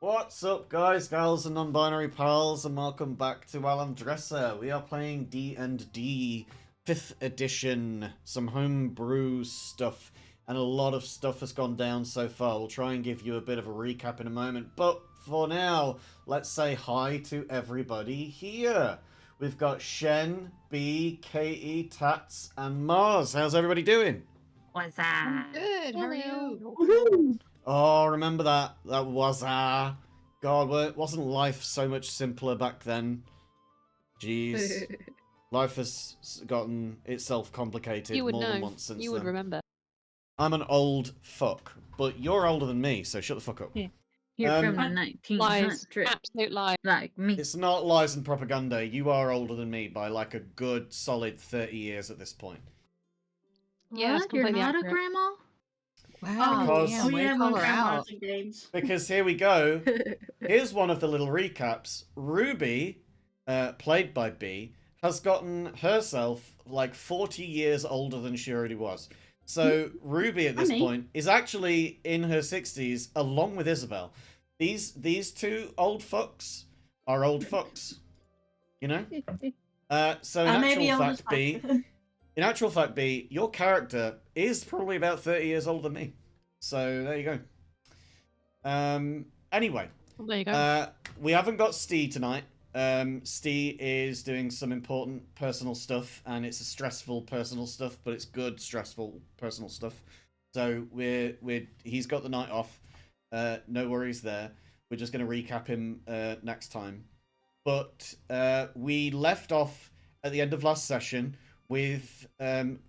What's up, guys, gals, and non-binary pals, and welcome back to Alan Dresser. We are playing D&D 5th edition, some homebrew stuff, and a lot of stuff has gone down so far. We'll try and give you a bit of a recap in a moment, but for now, let's say hi to everybody here. We've got Shen, B, Ke, Tats, and Mars. How's everybody doing? What's that? Good. How are you? Woohoo! Oh, remember that? That was God, wasn't life so much simpler back then? Jeez. Life has gotten itself complicated more than once since You would then. remember. I'm an old fuck, but you're older than me, so shut the fuck up. Yeah. You're from the 1900s. Lies. Absolute lies. Like me. It's not lies and propaganda. You are older than me by like a good solid 30 years at this point. Yeah, it's What? You're completely not accurate. a grandma? Wow. Because- Damn, way to call her out. games. Because here we go. Here's one of the little recaps. Ruby, played by B, has gotten herself like 40 years older than she already was. So Ruby at this point is actually in her 60s along with Isabel. These two old fucks are old fucks. You know? So in actual fact, B, your character is probably about 30 years older than me. So there you go. Anyway, Well, there you go. we haven't got Stee tonight. Stee is doing some important personal stuff, and it's a stressful personal stuff, but it's good stressful personal stuff. So he's got the night off. No worries there. We're just going to recap him next time. But we left off at the end of last session with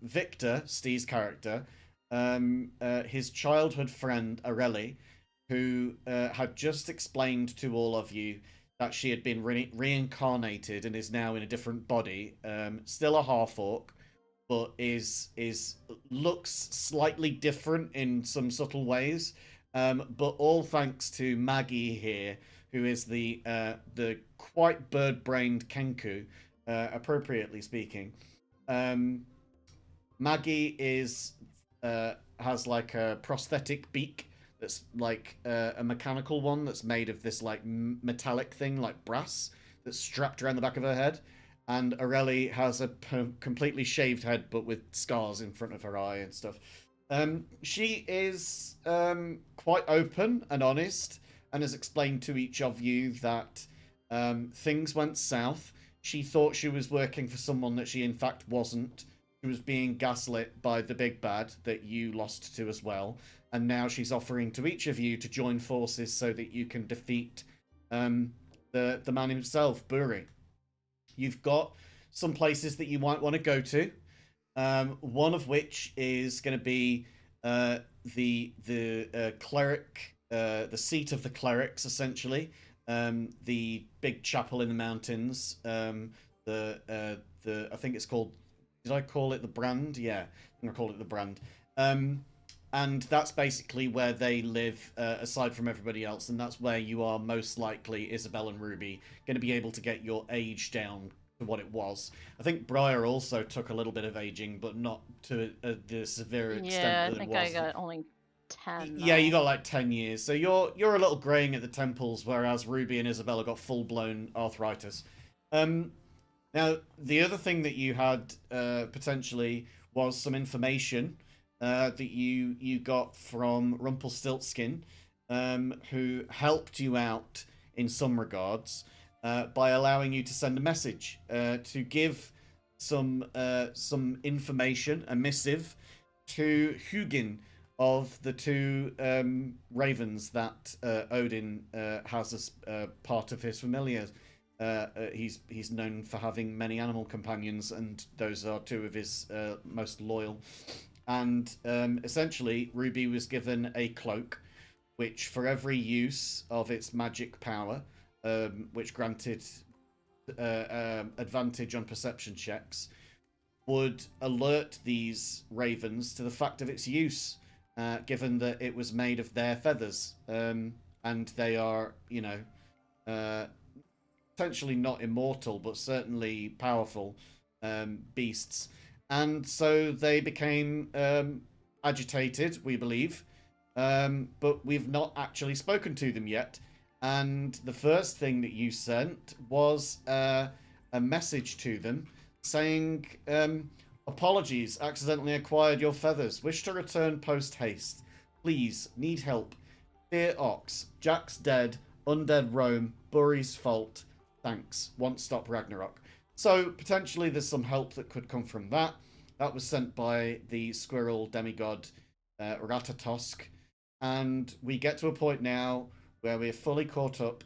Victor, Stee's character, his childhood friend Areli, who had just explained to all of you that she had been reincarnated and is now in a different body, still a half-orc, but looks slightly different in some subtle ways, but all thanks to Maggie here, who is the quite bird-brained Kenku, appropriately speaking. Maggie has like a prosthetic beak that's like a mechanical one that's made of this like metallic thing like brass that's strapped around the back of her head, and Areli has a completely shaved head but with scars in front of her eye and stuff. She is quite open and honest and has explained to each of you that things went south. She thought she was working for someone that she in fact wasn't. She was being gaslit by the big bad that you lost to as well. And now she's offering to each of you to join forces so that you can defeat the man himself, Buri. You've got some places that you might want to go to. One of which is going to be the cleric, the seat of the clerics, essentially. The big chapel in the mountains. I think it's called. Did I call it the Brand? Yeah, I think I called it the Brand. And that's basically where they live, aside from everybody else, and that's where you are most likely, Isabel and Ruby, going to be able to get your age down to what it was. I think Briar also took a little bit of aging, but not to the severe extent Yeah, that I think it was. I got only 10. Yeah, you got like 10 years. So you're a little graying at the temples, whereas Ruby and Isabella got full-blown arthritis. Now, the other thing that you had potentially was some information that you got from Rumpelstiltskin, who helped you out in some regards by allowing you to send a message to give some information, a missive, to Hugin of the two ravens that Odin has as part of his familiars. He's known for having many animal companions, and those are two of his most loyal. And essentially, Ruby was given a cloak, which for every use of its magic power, which granted advantage on perception checks, would alert these ravens to the fact of its use, given that it was made of their feathers, and they are, potentially not immortal, but certainly powerful beasts. And so they became agitated, we believe, but we've not actually spoken to them yet. and the first thing that you sent was a message to them saying, apologies, accidentally acquired your feathers. Wish to return post haste. Please, need help. Dear Ox, Jack's dead. Undead Rome. Burry's fault. Thanks. Won't stop Ragnarok. So, potentially there's some help that could come from that. That was sent by the squirrel demigod Ratatosk. And we get to a point now where we're fully caught up.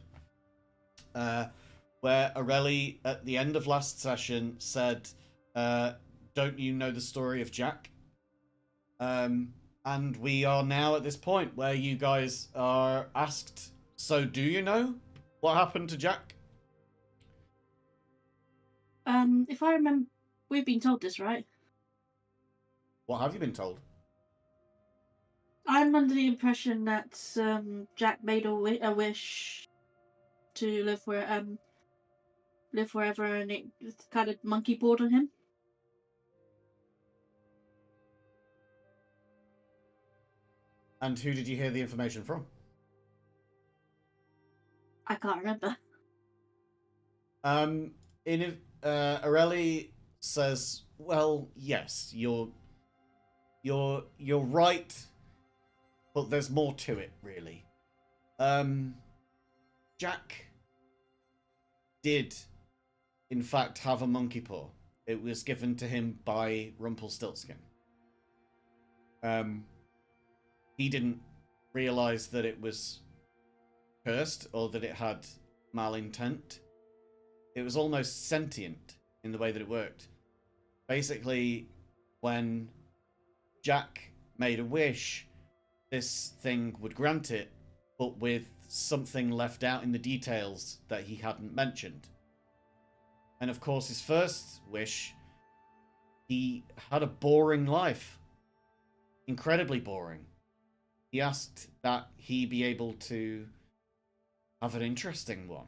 Where Aurelie, at the end of last session, said, don't you know the story of Jack? And we are now at this point where you guys are asked, so do you know what happened to Jack? If I remember, we've been told this, right? What have you been told? I'm under the impression that Jack made a wish to live forever, and it kind of monkey bored on him. And who did you hear the information from? I can't remember. Aurelie says, well, yes, you're right, but there's more to it, really. Jack did, in fact, have a monkey paw. It was given to him by Rumpelstiltskin. He didn't realize that it was cursed or that it had malintent. It was almost sentient in the way that it worked. Basically, when Jack made a wish, this thing would grant it, but with something left out in the details that he hadn't mentioned. And of course, his first wish, he had a boring life. Incredibly boring. He asked that he be able to have an interesting one.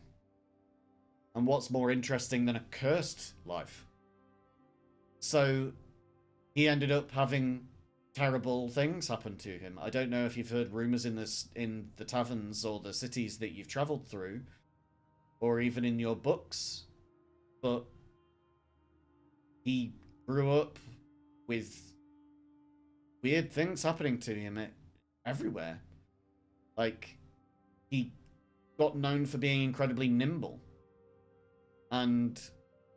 And what's more interesting than a cursed life? So he ended up having terrible things happen to him. I don't know if you've heard rumors in the taverns or the cities that you've traveled through, or even in your books, but he grew up with weird things happening to him everywhere. Like, he got known for being incredibly nimble, and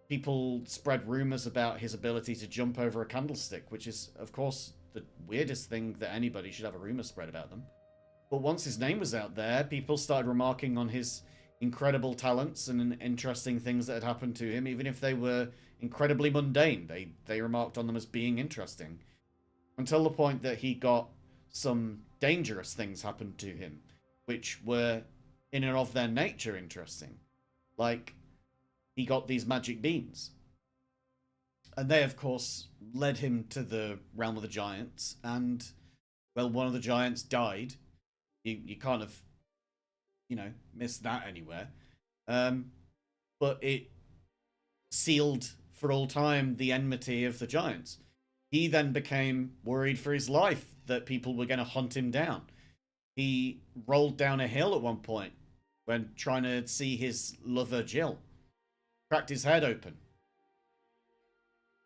people spread rumors about his ability to jump over a candlestick, which is, of course, the weirdest thing that anybody should have a rumor spread about them. But once his name was out there, people started remarking on his incredible talents and interesting things that had happened to him, even if they were incredibly mundane. They remarked on them as being interesting. Until the point that he got some dangerous things happen to him, which were, in and of their nature, interesting. Like, he got these magic beans. And they, of course, led him to the realm of the giants. And, well, one of the giants died. You kind of, missed that anywhere. But it sealed for all time the enmity of the giants. He then became worried for his life that people were going to hunt him down. He rolled down a hill at one point when trying to see his lover Jill. Cracked his head open.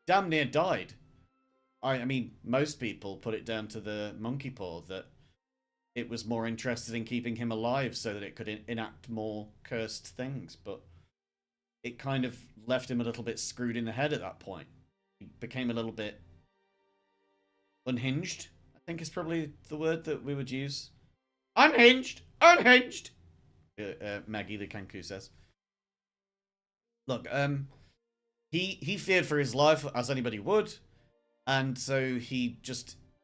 Damn near died. I mean, most people put it down to the monkey paw, that it was more interested in keeping him alive so that it could enact more cursed things, but it kind of left him a little bit screwed in the head at that point. He became a little bit unhinged, I think is probably the word that we would use. Unhinged! Unhinged! Maggie the Kanku says. Look, he feared for his life, as anybody would, and so he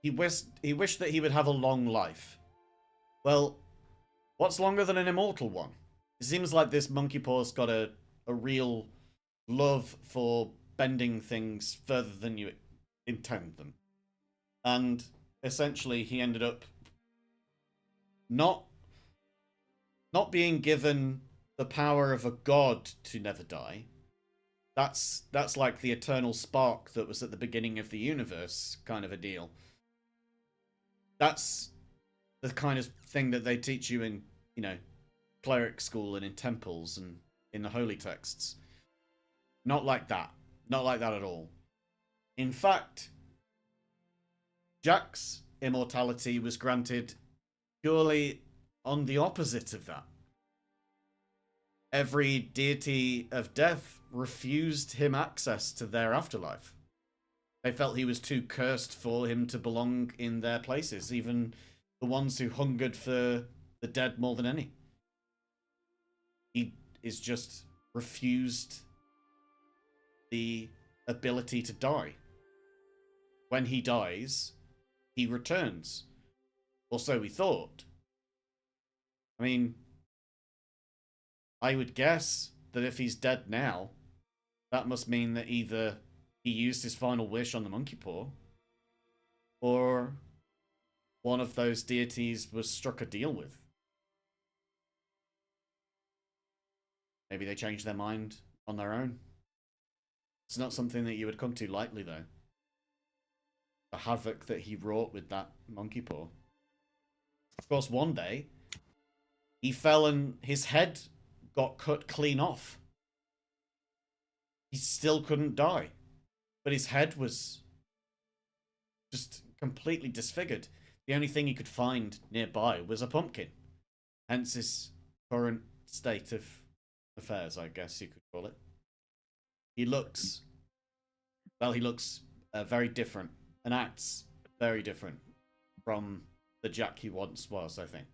wished that he would have a long life. Well, what's longer than an immortal one? It seems like this monkey paw's got a real love for bending things further than you intend them. And essentially he ended up not being given the power of a god to never die. That's like the eternal spark that was at the beginning of the universe kind of a deal. That's the kind of thing that they teach you in, cleric school and in temples and in the holy texts. Not like that. Not like that at all. In fact, Jack's immortality was granted purely on the opposite of that. Every deity of death refused him access to their afterlife. They felt he was too cursed for him to belong in their places, even the ones who hungered for the dead more than any. He is just refused the ability to die. When he dies, he returns. Or so we thought. I mean, I would guess that if he's dead now, that must mean that either he used his final wish on the monkey paw, or one of those deities was struck a deal with. Maybe they changed their mind on their own. It's not something that you would come to lightly, though. The havoc that he wrought with that monkey paw. Of course, one day, he fell and his head got cut clean off. He still couldn't die, but his head was just completely disfigured. The only thing he could find nearby was a pumpkin. Hence his current state of affairs, I guess you could call it. He looks very different and acts very different from the Jack he once was, I think.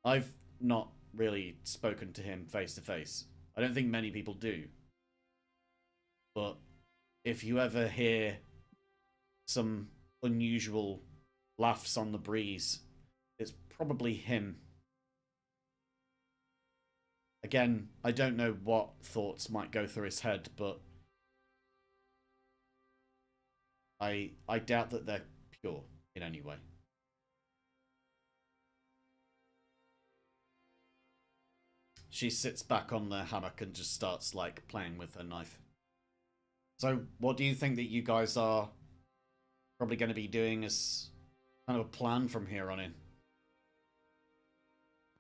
I've not really spoken to him face to face. I don't think many people do. But if you ever hear some unusual laughs on the breeze, it's probably him. Again, I don't know what thoughts might go through his head, but I doubt that they're pure in any way. She sits back on the hammock and just starts, like, playing with her knife. So, what do you think that you guys are probably going to be doing as kind of a plan from here on in?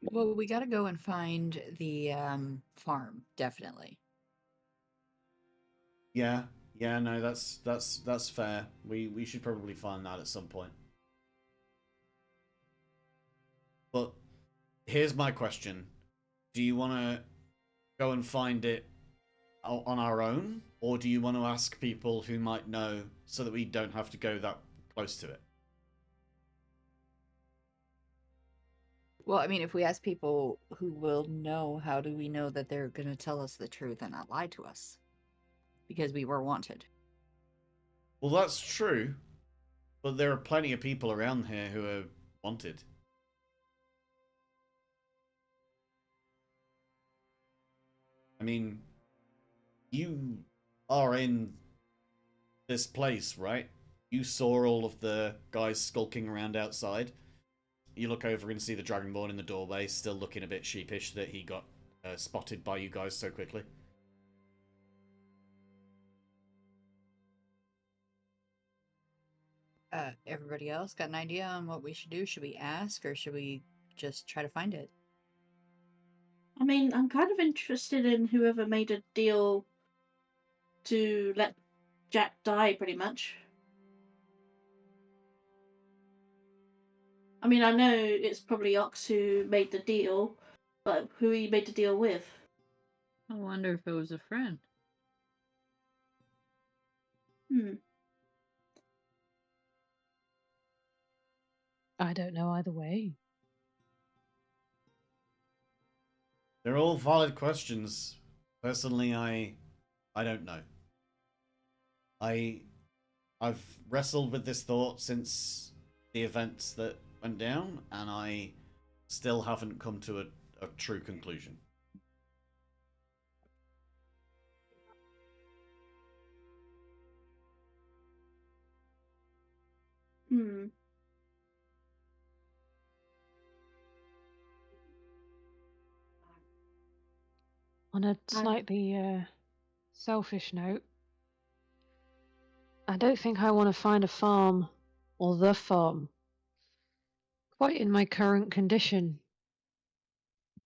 Well, we got to go and find the farm, definitely. Yeah, no, that's fair. We should probably find that at some point. But here's my question: do you want to go and find it on our own, or do you want to ask people who might know so that we don't have to go that close to it? Well, I mean, if we ask people who will know, how do we know that they're going to tell us the truth and not lie to us? Because we were wanted. Well, that's true, but there are plenty of people around here who are wanted. I mean, you are in this place, right? You saw all of the guys skulking around outside. You look over and see the Dragonborn in the doorway, still looking a bit sheepish that he got spotted by you guys so quickly. Everybody else got an idea on what we should do? Should we ask, or should we just try to find it? I mean, I'm kind of interested in whoever made a deal to let Jack die, pretty much. I mean, I know it's probably Ox who made the deal, but who he made the deal with? I wonder if it was a friend. I don't know either way. They're all valid questions. Personally, I don't know. I've wrestled with this thought since the events that went down, and I still haven't come to a true conclusion. On a slightly selfish note, I don't think I want to find a farm, or the farm, quite in my current condition.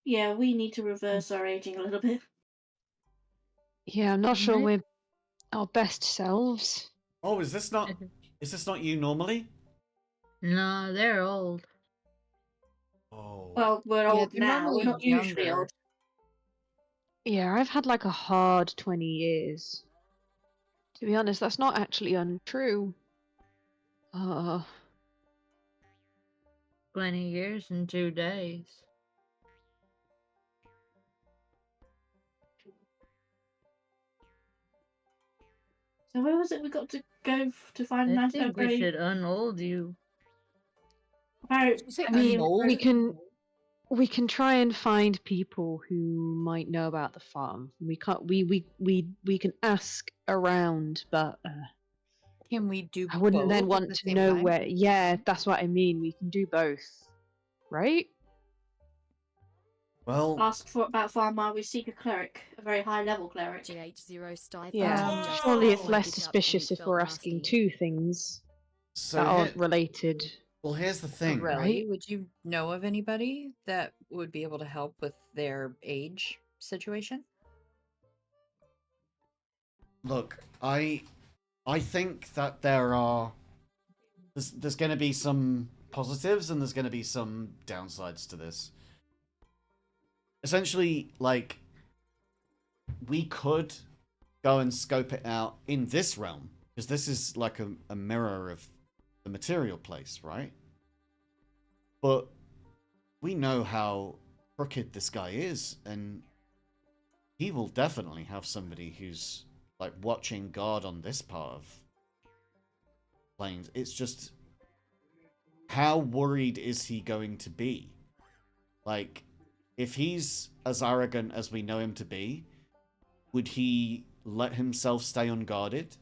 Yeah, we need to reverse our aging a little bit. Yeah, I'm not sure Right. we're our best selves. Oh, is this not you normally? No, they're old. Oh. Well, we're Yeah, old they're now. We're normally not usually younger. old. Yeah, I've had like a hard 20 years. To be honest, that's not actually untrue. Uh, 20 years and 2 days. So where was it we got to go to find a I nice, a think we very should unold you. about You say I mean, unmold? we can try and find people who might know about the farm. We can't we can ask around, but Can we do I wouldn't both then at want the to same know time? where. Yeah, that's what I mean. We can do both, right? Well, asked for about farm while we seek a cleric, a very high level cleric. GH0 style Yeah, just surely it's wind less it up suspicious and if we're felt asking nasty. 2 things so that here, aren't related. well, here's the thing. Right. Really? Would you know of anybody that would be able to help with their age situation? Look, I think that there's going to be some positives and there's going to be some downsides to this. Essentially, like, we could go and scope it out in this realm, because this is like a mirror of the material place, right? But we know how crooked this guy is, and he will definitely have somebody who's like watching guard on this part of planes. It's just, how worried is he going to be? Like, if he's as arrogant as we know him to be, would he let himself stay unguarded?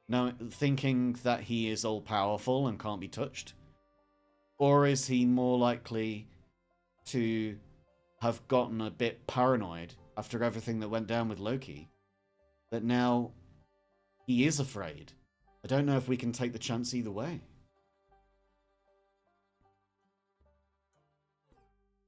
No, thinking that he is all powerful and can't be touched? Or is he more likely to have gotten a bit paranoid after everything that went down with Loki, that now he is afraid? I don't know if we can take the chance either way.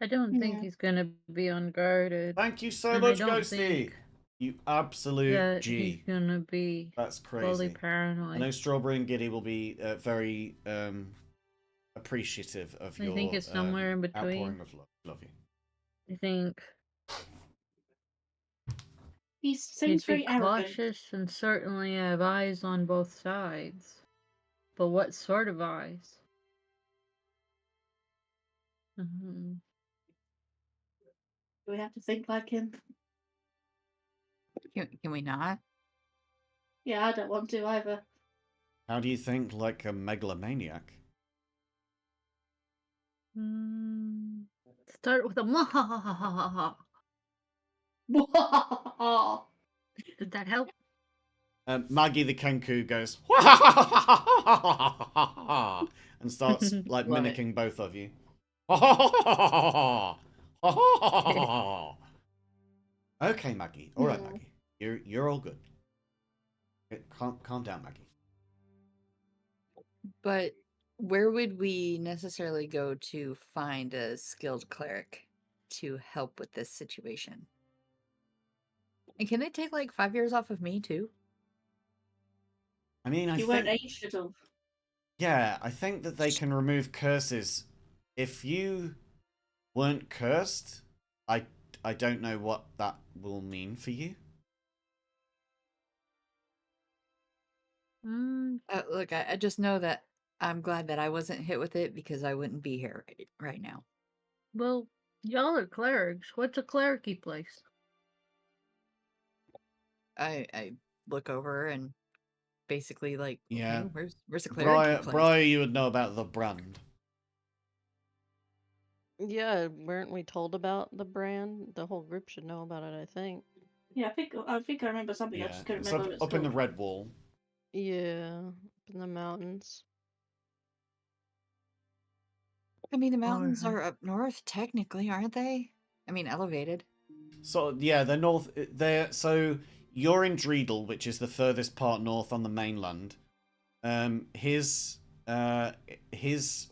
I don't think Yeah. he's gonna be unguarded. Thank you so And I much, don't Ghosty. think You absolute that he's G. gonna be That's fully crazy. I paranoid. know Strawberry and Giddy will be very appreciative of I your think it's somewhere in between. outpouring of love. Love you. I think He seems he'd be very arrogant. cautious and certainly have eyes on both sides. But what sort of eyes? Mhm. Do we have to think like him? Can we not? Yeah, I don't want to either. How do you think like a megalomaniac? Start with a mwahahaha. Did that help? Maggie the Kenku goes and starts like Love it. mimicking both of you. Okay, Maggie. All right, Yeah. Maggie. You're all good. Calm down, Maggie. But where would we necessarily go to find a skilled cleric to help with this situation? And can they take like 5 years off of me too? I mean, I You think, weren't aged at all. yeah, I think that they can remove curses. If you weren't cursed, I don't know what that will mean for you. Look, I just know that I'm glad that I wasn't hit with it because I wouldn't be here right now. Well, y'all are clerics. What's a clericy place? I look over and basically like, Yeah. okay, where's the cleric place? Briar, you would know about the brand. Yeah, weren't we told about the brand? The whole group should know about it, I think. Yeah, I think I remember something. I Yeah, just couldn't it's remember what it's up in the called. red wall. Yeah, up in the mountains. I mean, the mountains Alright. are up north, technically, aren't they? I mean, elevated. So yeah, they're north. So you're in Dreidel, which is the furthest part north on the mainland. His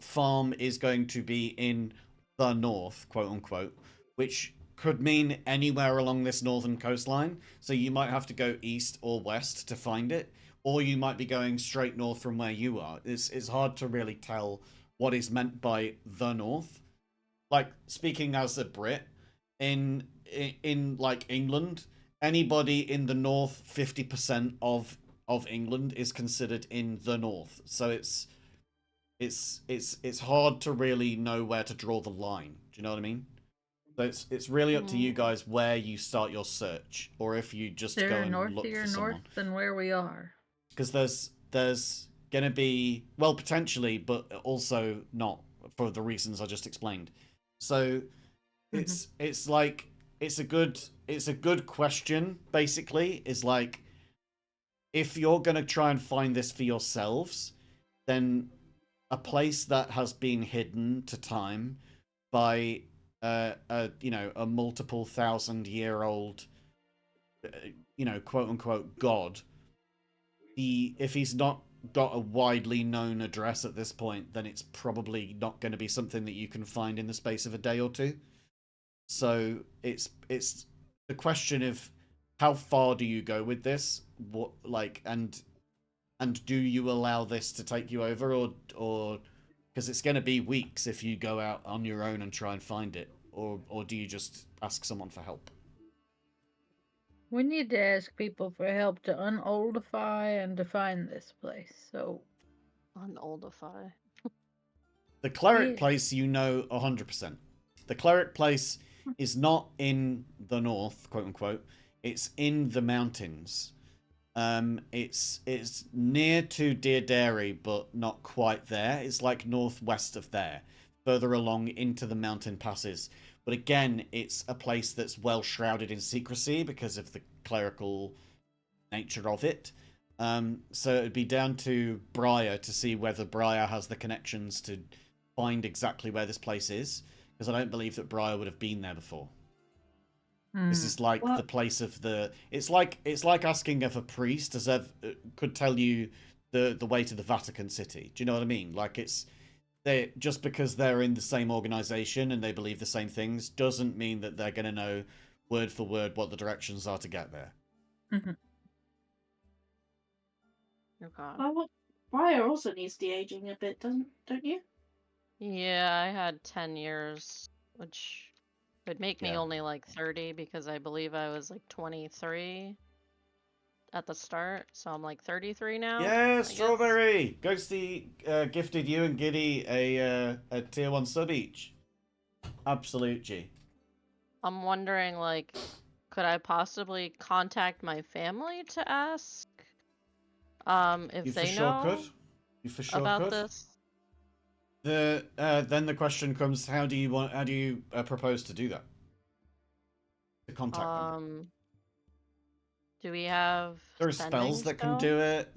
farm is going to be in the north, quote unquote, which could mean anywhere along this northern coastline. So you might have to go east or west to find it, or you might be going straight north from where you are. It's hard to really tell what is meant by the north. Like, speaking as a Brit, in like England, anybody in the north 50% of England is considered in the north. So it's hard to really know where to draw the line. Do you know what I mean? So it's really up to you guys where you start your search, or if you just go They're and look northier for someone. north than where we are. Because there's gonna be, well, potentially, but also not, for the reasons I just explained. So it's like it's a good question. Basically, is like, if you're gonna try and find this for yourselves, then a place that has been hidden to time by a multiple 1,000-year-old quote unquote god. If he's not got a widely known address at this point, then it's probably not going to be something that you can find in the space of a day or two. So it's the question of how far do you go with this? What, like, and do you allow this to take you over, or because it's going to be weeks if you go out on your own and try and find it, or do you just ask someone for help? We need to ask people for help to unoldify and define this place. So Unoldify. The cleric Yeah. place, 100%. The cleric place is not in the north, quote unquote. It's in the mountains. It's near to Deer Dairy, but not quite there. It's like northwest of there, further along into the mountain passes. But again, it's a place that's well shrouded in secrecy because of the clerical nature of it. So it'd be down to Briar to see whether Briar has the connections to find exactly where this place is, because I don't believe that Briar would have been there before. This is like the place of the. It's like asking if a priest could tell you the way to the Vatican City. Do you know what I mean? Like, they just because they're in the same organization and they believe the same things doesn't mean that they're going to know word for word what the directions are to get there. Okay. Briar also needs de-aging a bit, don't you? Yeah, I had 10 years, which would make me only like 30 because I believe I was like 23 at the start, so I'm like 33 now. Yeah, Strawberry! Ghosty gifted you and Giddy a tier 1 sub each. Absolute G. I'm wondering, like, could I possibly contact my family to ask if You for they sure know could. You for sure about could. this? Then the question comes: how do you propose to do that? To contact them. Do we have There are sending spells that can stone? do it.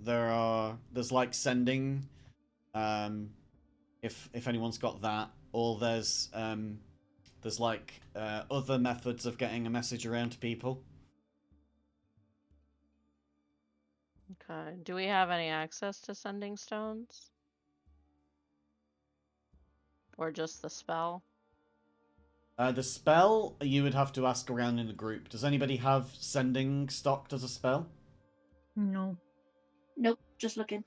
There's like sending, if anyone's got that, or there's like other methods of getting a message around to people. Okay. Do we have any access to sending stones? Or just the spell? The spell, you would have to ask around in the group. Does anybody have sending stocked as a spell? No. Nope, just looking.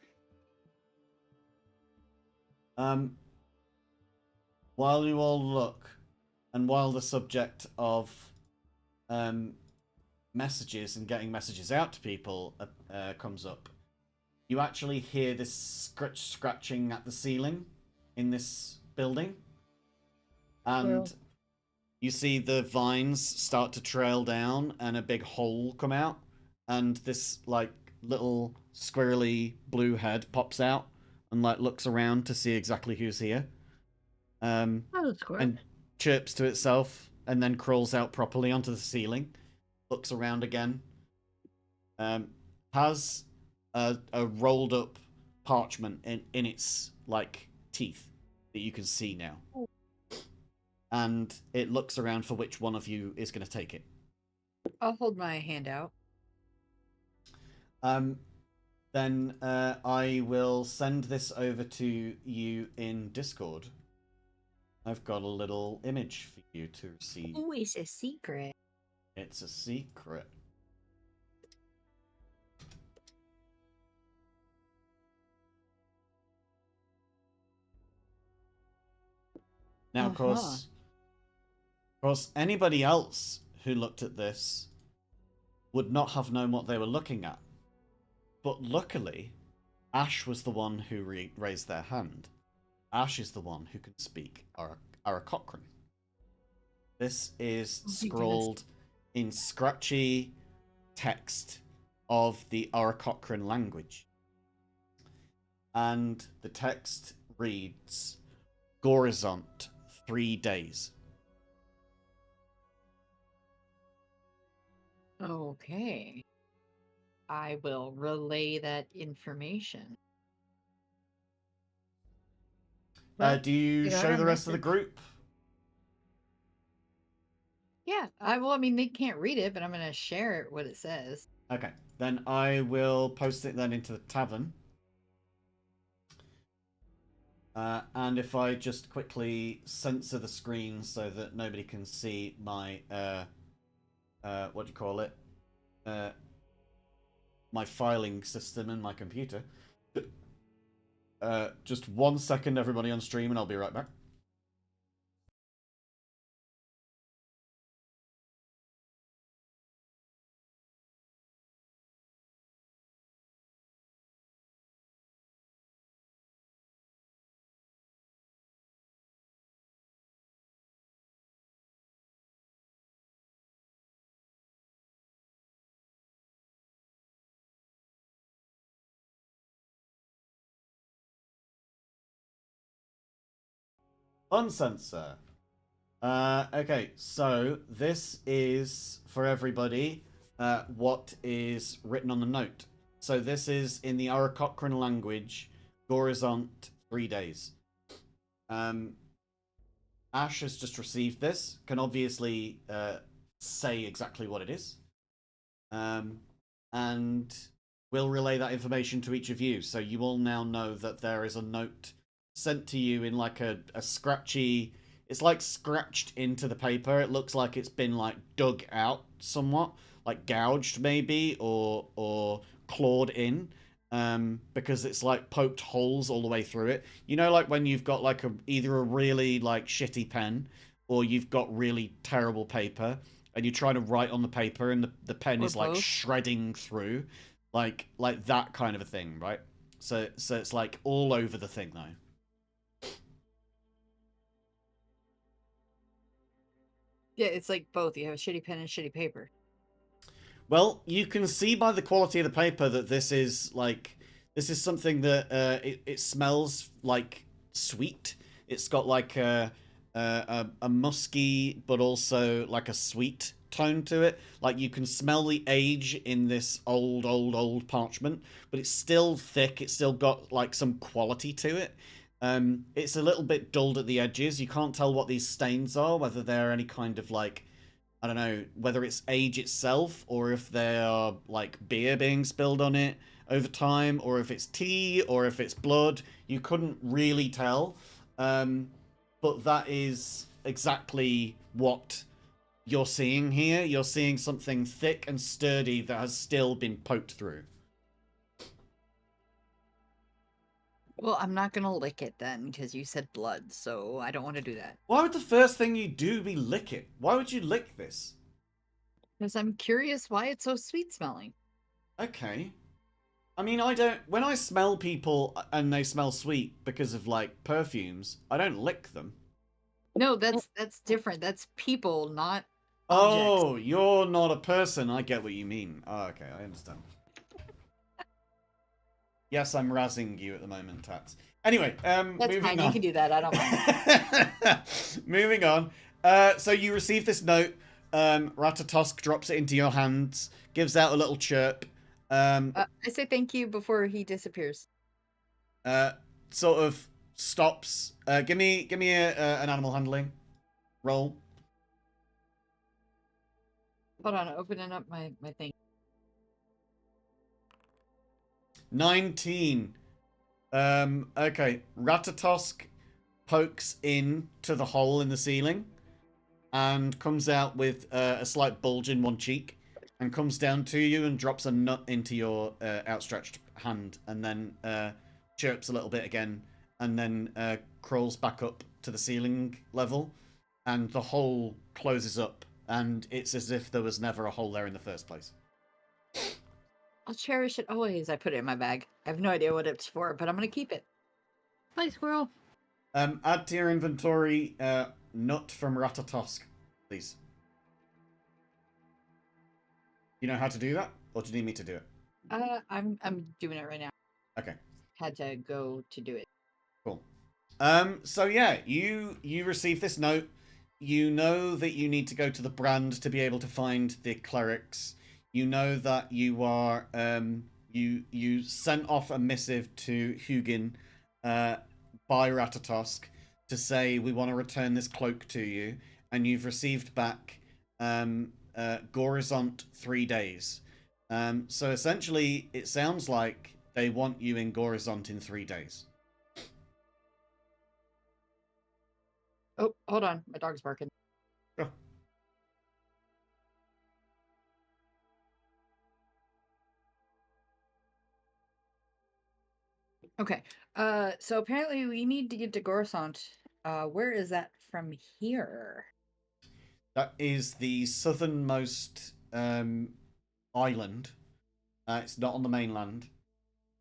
While you all look, and while the subject of messages and getting messages out to people comes up, you actually hear this scratching at the ceiling in this building, and you see the vines start to trail down and a big hole come out, and this like little squirrely blue head pops out and like looks around to see exactly who's here, and chirps to itself and then crawls out properly onto the ceiling, looks around again, has a rolled up parchment in its like teeth that you can see now, and it looks around for which one of you is going to take it. I'll hold my hand out. Then I will send this over to you in Discord. I've got a little image for you to see. Oh, it's a secret. It's a secret. Now, Uh-huh. of course, anybody else who looked at this would not have known what they were looking at. But luckily, Ash was the one who raised their hand. Ash is the one who can speak Aarakocran. This is Oh my goodness. scrawled in scratchy text of the Aarakocran language. And the text reads, Gorizont, 3 days. Okay. I will relay that information. Well, Do you we got show our the rest of the message. group? Yeah, I mean, they can't read it, but I'm gonna share it what it says. Okay, then I will post it then into the tavern. And if I just quickly censor the screen so that nobody can see my, what do you call it? My filing system in my computer. Just 1 second, everybody on stream, and I'll be right back. Uncensor. Okay, so this is for everybody what is written on the note. So this is in the Aarakocran language, Gorizont, 3 days. Ash has just received this, can obviously say exactly what it is. And we'll relay that information to each of you. So you all now know that there is a note sent to you in like a scratchy... It's like scratched into the paper. It looks like it's been like dug out somewhat, like gouged maybe, or clawed in, because it's like poked holes all the way through it. You know, like when you've got like either a really like shitty pen, or you've got really terrible paper, and you're trying to write on the paper, and the pen Or is like both. shredding through, like that kind of a thing, right? So it's like all over the thing though. Yeah, it's like both. You have a shitty pen and shitty paper. Well, you can see by the quality of the paper that this is something that it smells like sweet. It's got like a musky but also like a sweet tone to it. Like you can smell the age in this old parchment, but it's still thick. It's still got like some quality to it. It's a little bit dulled at the edges. You can't tell what these stains are, whether they're any kind of like, I don't know, whether it's age itself or if they are like beer being spilled on it over time, or if it's tea or if it's blood. You couldn't really tell. But that is exactly what you're seeing here. You're seeing something thick and sturdy that has still been poked through. Well, I'm not gonna lick it then, because you said blood, so I don't want to do that. Why would the first thing you do be lick it? Why would you lick this? Because I'm curious why it's so sweet smelling. Okay. I mean, I don't... When I smell people and they smell sweet because of, like, perfumes, I don't lick them. No, that's different. That's people, not objects. Oh, you're not a person. I get what you mean. Oh, okay, I understand. Yes, I'm razzing you at the moment, Tats. Anyway, That's moving fine. on. You can do that. I don't mind. Moving on. So you receive this note. Ratatosk drops it into your hands, gives out a little chirp. I say thank you before he disappears. Sort of stops. Give me an animal handling roll. Hold on, opening up my thing. 19. Okay. Ratatosk pokes in to the hole in the ceiling and comes out with a slight bulge in one cheek and comes down to you and drops a nut into your outstretched hand and then chirps a little bit again and then crawls back up to the ceiling level and the hole closes up and it's as if there was never a hole there in the first place. I'll cherish it always. I put it in my bag. I have no idea what it's for, but I'm going to keep it. Bye, squirrel. Add to your inventory nut from Ratatosk, please. You know how to do that? Or do you need me to do it? I'm doing it right now. Okay. Had to go to do it. Cool. So yeah, you receive this note. You know that you need to go to the brand to be able to find the clerics. You know that you are you sent off a missive to Hugin by Ratatosk to say we want to return this cloak to you, and you've received back Gorizont 3 days. So essentially, it sounds like they want you in Gorizont in 3 days. Oh, hold on. My dog's barking. Sure. Okay. So apparently we need to get to Gorsont. Where is that from here? That is the southernmost island. It's not on the mainland.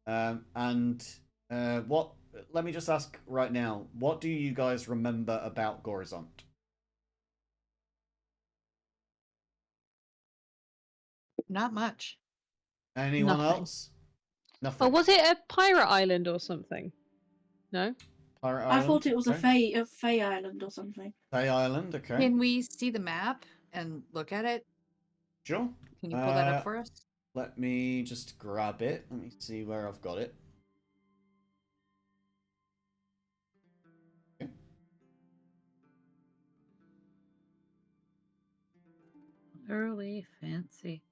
What? Let me just ask right now. What do you guys remember about Gorizont? Not much. Anyone Nothing. else? Nothing. Oh, was it a pirate island or something? No? Pirate I Island? thought it was Okay. a Fey island or something. Fey Island. Okay. Can we see the map and look at it? Sure. Can you pull that up for us? Let me just grab it. Let me see where I've got it. Okay. Early fancy.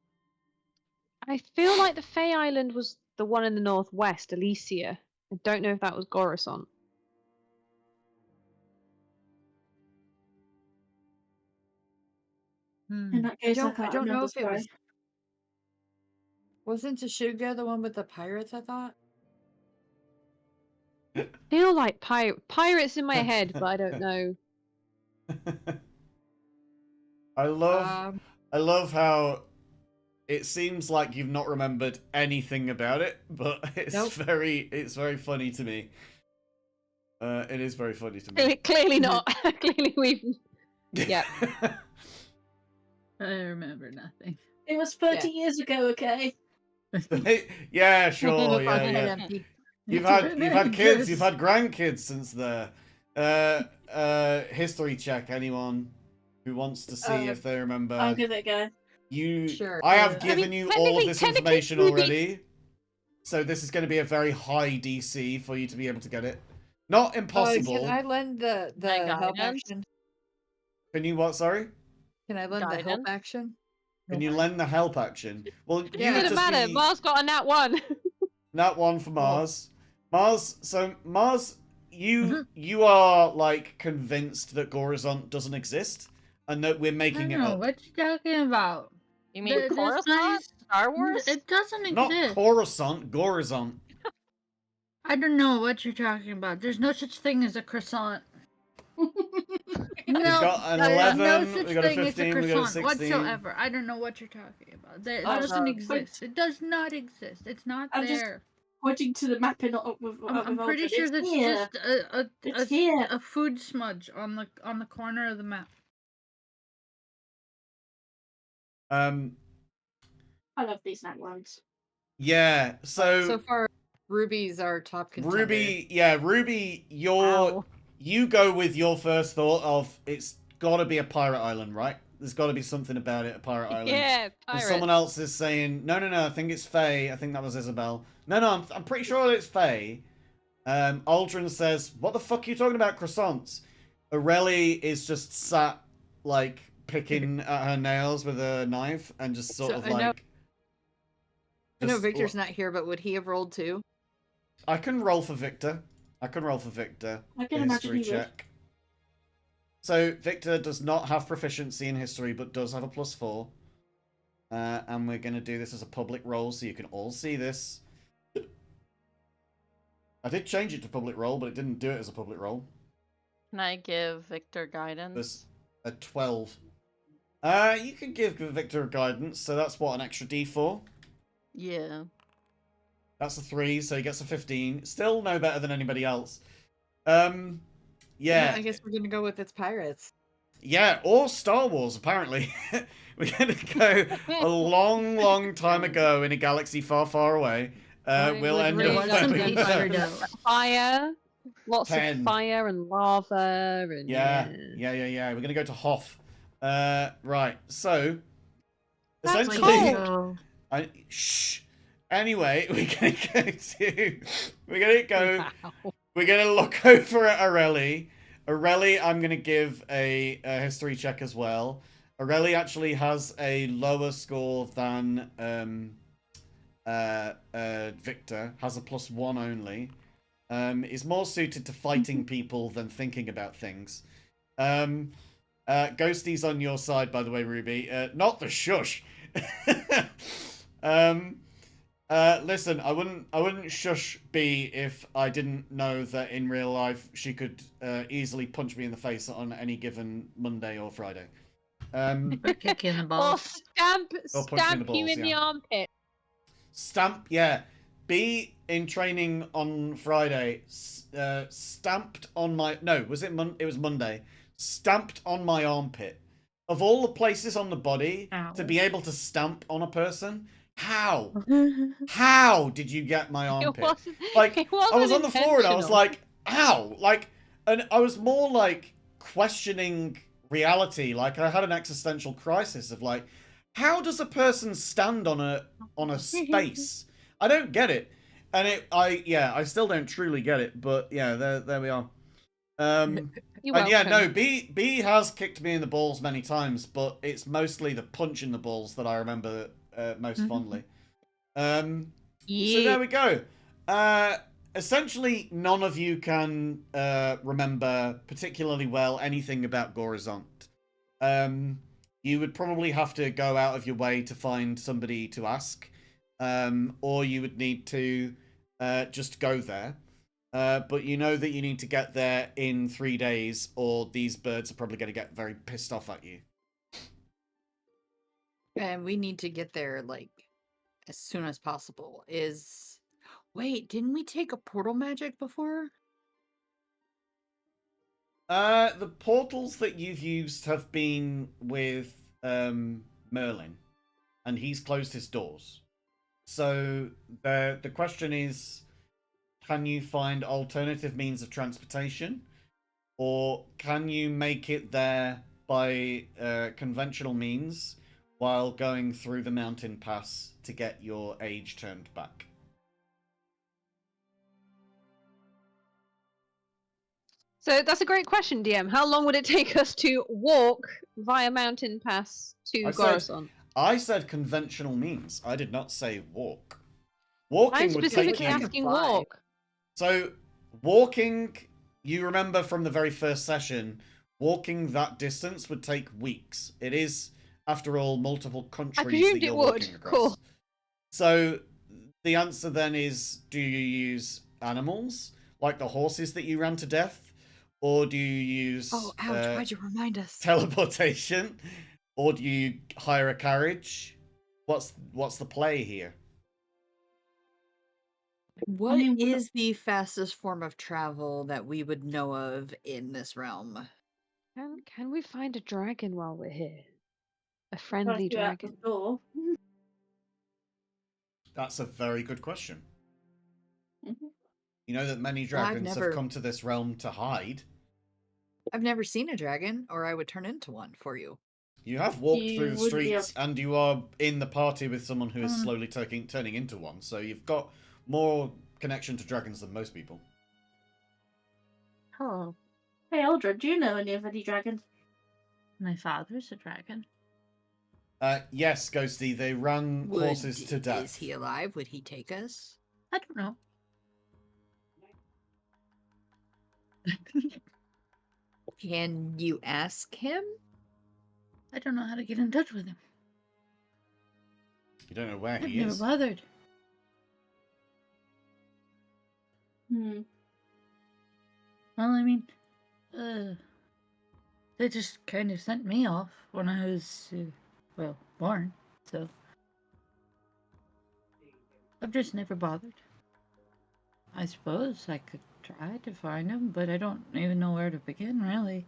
I feel like the Fey Island was the one in the northwest, Elysia. I don't know if that was Gorisont. In that case, I I can't don't know remember. if it was. Wasn't Tashuga the one with the pirates? I thought. I feel like pirates in my head, but I don't know. I love how it seems like you've not remembered anything about it, but it's Nope. it's very funny to me. It is very funny to me. Clearly not. Clearly we've. Yeah. I remember nothing. It was 30 years ago, okay? Yeah, sure, yeah, Fucking yeah. empty. You've had kids, you've had grandkids since there. History check, anyone who wants to see if they remember. I'll give it a go. Sure. I have Yeah. given you all of this information already, so this is going to be a very high DC for you to be able to get it. Not impossible. Can I lend the help guidance? action? Can you what? Sorry. Can I lend the help Guidance? action? Can you lend the help action? Well, you Yeah. would Doesn't just matter. be Mars got a nat 1. nat 1 for Mars. Mars, you are like convinced that Gorizont doesn't exist and that we're I making don't it know up. what you talking about. You mean There's Coruscant? nice- Star Wars? It doesn't Not exist. Coruscant, Gorizont. I don't know what you're talking about. There's no such thing as a croissant. We've No, got an there's 11, no such we got a thing as a 15, we got a croissant 16. whatsoever. I don't know what you're talking about. It Oh, doesn't God. exist. It does not exist. It's not I'm just- there. Pointing to the map in with I'm pretty sure that's here. just It's here. a food smudge on the corner of the map. I love these night ones. Yeah, So far, Ruby's our top contender. Ruby, Ow. you go with your first thought of it's got to be a pirate island, right? There's got to be something about it, a pirate island. Yeah, And pirate. someone else is saying, no, I think it's Faye. I think that was Isabel. No, I'm pretty sure it's Faye. Aldrin says, what the fuck are you talking about, croissants? Aurelie is just sat, like, picking at her nails with a knife and just sort of I know just- Victor's not here, but would he have rolled too? I can roll for Victor. I can roll for Victor. I can a imagine history he would. check. So Victor does not have proficiency in history, but does have a +4. And we're going to do this as a public roll, so you can all see this. I did change it to public roll, but it didn't do it as a public roll. Can I give Victor guidance? There's a 12. You can give Victor guidance, so that's what, an extra D4? Yeah. That's a 3, so he gets a 15. Still no better than anybody else. Yeah. I guess we're gonna go with its pirates. Yeah, or Star Wars, apparently. We're going to go a long, long time ago in a galaxy far, far away. We'll end really up like where to we be were. fired up. Fire. Lots 10. of fire and lava and Yeah. We're going to go to Hoth. Right, so... That's essentially... cold. Shh. Anyway, we're gonna look over at Aurelie. Aurelie, I'm gonna give a history check as well. Aurelie actually has a lower score than Victor. Has a +1 only. Is more suited to fighting people than thinking about things. Ghosty's on your side, by the way, Ruby. Not the shush. Listen, I wouldn't shush B if I didn't know that in real life she could easily punch me in the face on any given Monday or Friday. Or kick you in the Or balls. stamp Or punch me in the you balls, in the yeah. armpit. Stamp, yeah. B in training on Friday stamped on my it was Monday. Stamped on my armpit. Of all the places on the body Ow. to be able to stamp on a person, how did you get my armpit? Like, it wasn't I was on the floor and I was intentional. like, ow! Like, and I was more like questioning reality. Like, I had an existential crisis of like, how does a person stand on a space? I don't get it. And I still don't truly get it, but yeah, there we are. You're And yeah, no, welcome. B has kicked me in the balls many times, but it's mostly the punch in the balls that I remember most fondly. So there we go. Essentially, none of you can remember particularly well anything about Gorizont. You would probably have to go out of your way to find somebody to ask, or you would need to just go there. But you know that you need to get there in 3 days, or these birds are probably going to get very pissed off at you. And we need to get there, like, as soon as possible. Wait, didn't we take a portal magic before? The portals that you've used have been with Merlin, and he's closed his doors. So the question is, can you find alternative means of transportation, or can you make it there by conventional means while going through the mountain pass to get your age turned back? So that's a great question, DM. How long would it take us to walk via mountain pass to Gorizont? I said conventional means. I did not say walk. I'm Walking would take specifically you... asking fly. walk. So, walking, you remember from the very first session, walking that distance would take weeks. It is, after all, multiple countries that presumed you're it would. walking across. Cool. So, the answer then is, do you use animals, like the horses that you ran to death? Or do you use Oh, ouch, why'd you remind us? teleportation? Or do you hire a carriage? What's the play here? What mean, we- is the fastest form of travel that we would know of in this realm? Can we find a dragon while we're here? A Like friendly you're at the dragon. door. That's a very good question. Mhm. You know that many Well, dragons never- have come to this realm to hide. I've never seen a dragon, or I would turn into one for you. You have walked You through the wouldn't be streets, and you are in the party with someone who is slowly turning into one. So you've got more connection to dragons than most people. Hello. Hey, Aldred, do you know any of any dragons? My father's a dragon. Yes, Ghosty, they ran horses to death. Is he alive? Would he take us? I don't know. Can you ask him? I don't know how to get in touch with him. You don't know where I've he never is. bothered. Hmm. Well, I mean, they just kind of sent me off when I was, well, born. So I've just never bothered. I suppose I could try to find him, but I don't even know where to begin, really.